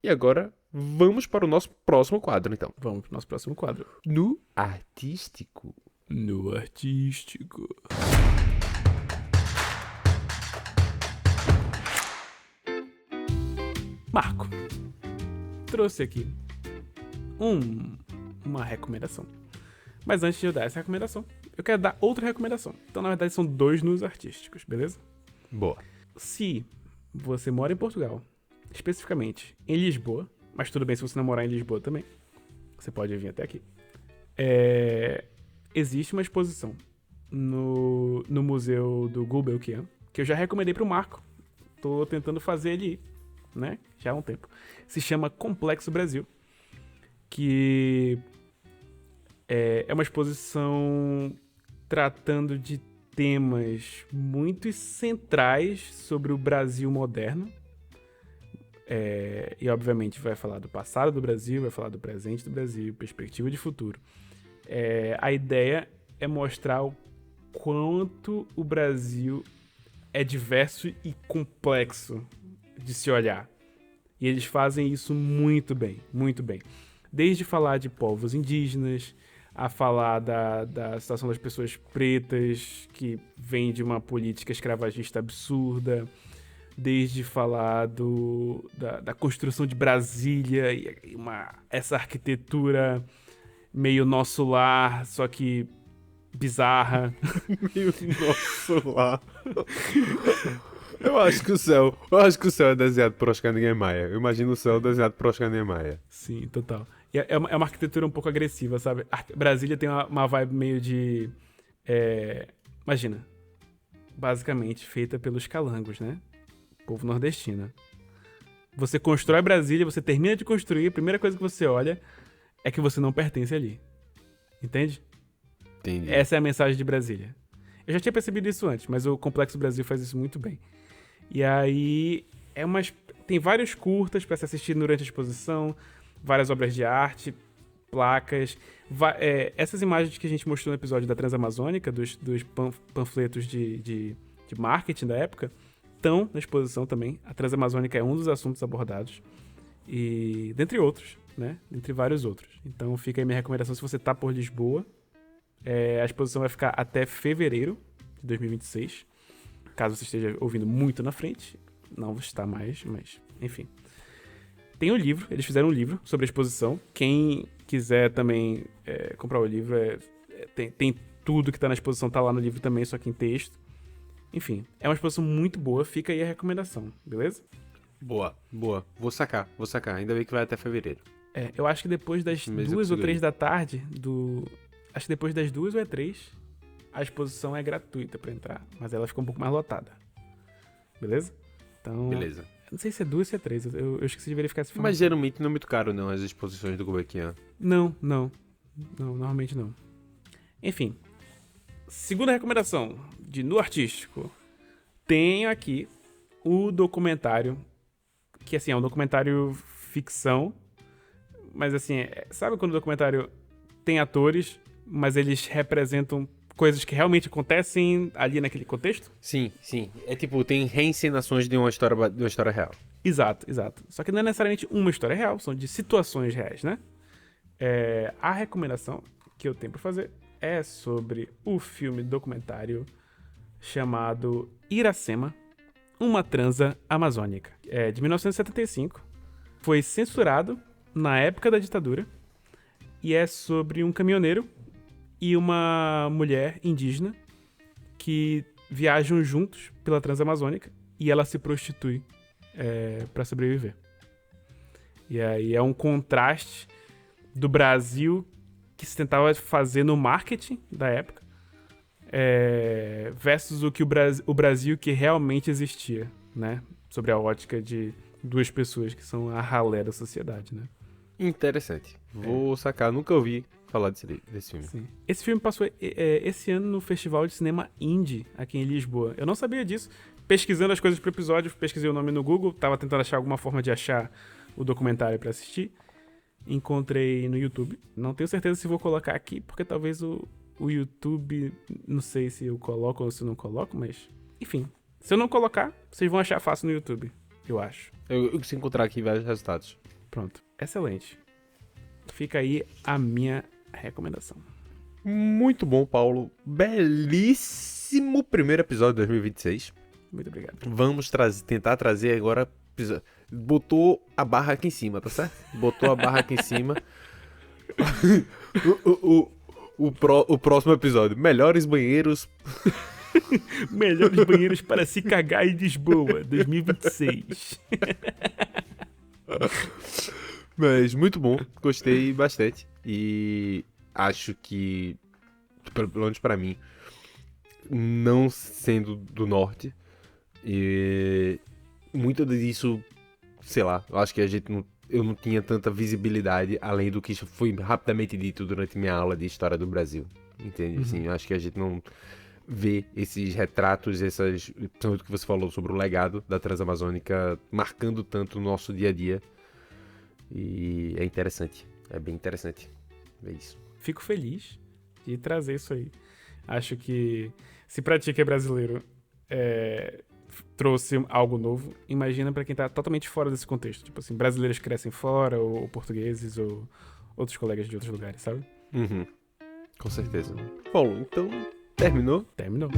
E agora, vamos para o nosso próximo quadro, então. Vamos pro nosso próximo quadro. No artístico. No artístico. Marco, trouxe aqui uma recomendação. Mas antes de eu dar essa recomendação, eu quero dar outra recomendação. Então, na verdade, são 2 nos artísticos, beleza? Boa. Se você mora em Portugal, especificamente em Lisboa, mas tudo bem se você não morar em Lisboa também, você pode vir até aqui. Existe uma exposição no Museu do Gulbenkian, que eu já recomendei pro Marco. Tô tentando fazer ele ir, né? Já há um tempo. Se chama Complexo Brasil, que é uma exposição tratando de temas muito centrais sobre o Brasil moderno. E, obviamente, vai falar do passado do Brasil, vai falar do presente do Brasil, perspectiva de futuro. A ideia é mostrar o quanto o Brasil é diverso e complexo de se olhar. E eles fazem isso muito bem, muito bem. Desde falar de povos indígenas, a falar da situação das pessoas pretas, que vem de uma política escravagista absurda, desde falar da construção de Brasília e essa arquitetura meio nosso lar, só que bizarra. Meu nosso lá. Eu acho que o céu é desenhado por Oscar Niemeyer. Eu imagino o céu desenhado por Oscar Niemeyer. Sim, total. E é uma arquitetura um pouco agressiva, sabe? Brasília tem uma vibe meio de... imagina, basicamente feita pelos calangos, né? Povo nordestino. Você constrói Brasília, você termina de construir, a primeira coisa que você olha é que você não pertence ali. Entende? Entendi. Essa é a mensagem de Brasília. Eu já tinha percebido isso antes, mas o Complexo Brasil faz isso muito bem. E aí, tem vários curtas para se assistir durante a exposição, várias obras de arte. placas. Essas imagens que a gente mostrou no episódio da Transamazônica, dos panfletos de marketing da época, estão na exposição também. A Transamazônica é um dos assuntos abordados. E dentre outros, né? Dentre vários outros. Então fica aí minha recomendação se você tá por Lisboa. A exposição vai ficar até fevereiro de 2026. Caso você esteja ouvindo muito na frente. Não está mais, mas enfim. Tem um livro, eles fizeram um livro sobre a exposição. Quem quiser também comprar o livro, tem tudo que tá na exposição, tá lá no livro também, só que em texto. Enfim, é uma exposição muito boa, fica aí a recomendação, beleza? Boa. Vou sacar. Ainda bem que vai até fevereiro. Eu acho que depois das 2 ou 3 da tarde, acho que depois das 2 ou 3, a exposição é gratuita pra entrar, mas ela ficou um pouco mais lotada. Beleza? Então... Beleza. Não sei se é 2 ou se é 3, eu esqueci de verificar essa informação. Mas geralmente não é muito caro, não, as exposições do Gulbenkian. Não, normalmente não. Enfim, segunda recomendação de No Artístico. Tenho aqui o documentário, que assim, é um documentário ficção, mas assim, sabe quando o documentário tem atores, mas eles representam coisas que realmente acontecem ali naquele contexto? Sim. É tipo, tem reencenações de uma história real. Exato. Só que não é necessariamente uma história real, são de situações reais, né? A recomendação que eu tenho pra fazer é sobre o filme documentário chamado Iracema, uma transa amazônica. É de 1975. Foi censurado na época da ditadura e é sobre um caminhoneiro e uma mulher indígena que viajam juntos pela Transamazônica e ela se prostitui para sobreviver. E aí é um contraste do Brasil que se tentava fazer no marketing da época versus o Brasil que realmente existia, né? Sobre a ótica de duas pessoas que são a ralé da sociedade, né? Interessante. Vou sacar, nunca ouvi falar desse filme. Sim. Esse filme passou esse ano no Festival de Cinema Indie, aqui em Lisboa. Eu não sabia disso. Pesquisando as coisas pro episódio, pesquisei o nome no Google, tava tentando achar alguma forma de achar o documentário pra assistir. Encontrei no YouTube. Não tenho certeza se vou colocar aqui, porque talvez o YouTube, não sei se eu coloco ou se não coloco, mas... Enfim, se eu não colocar, vocês vão achar fácil no YouTube, eu acho. Eu consigo encontrar aqui vários resultados. Pronto, excelente. Fica aí a minha recomendação. Muito bom, Paulo. Belíssimo primeiro episódio de 2026. Muito obrigado. Vamos tentar trazer agora... Botou a barra aqui em cima, tá certo? Botou a barra aqui em cima. O próximo episódio. Melhores banheiros... Melhores banheiros para se cagar em Lisboa, 2026. Mas muito bom, gostei bastante. E acho que, pelo menos pra mim, não sendo do norte, e muito disso, sei lá, eu acho que eu não tinha tanta visibilidade além do que foi rapidamente dito durante minha aula de História do Brasil. Entende? Assim, eu acho que a gente não vê esses retratos, principalmente o que você falou sobre o legado da Transamazônica marcando tanto o nosso dia a dia. E é interessante, é bem interessante ver isso. Fico feliz de trazer isso aí. Acho que se pra ti que é brasileiro trouxe algo novo, imagina pra quem tá totalmente fora desse contexto. Tipo assim, brasileiros que crescem fora, ou portugueses, ou outros colegas de outros lugares, sabe? Uhum. Com certeza. Paulo, então, terminou? Terminou.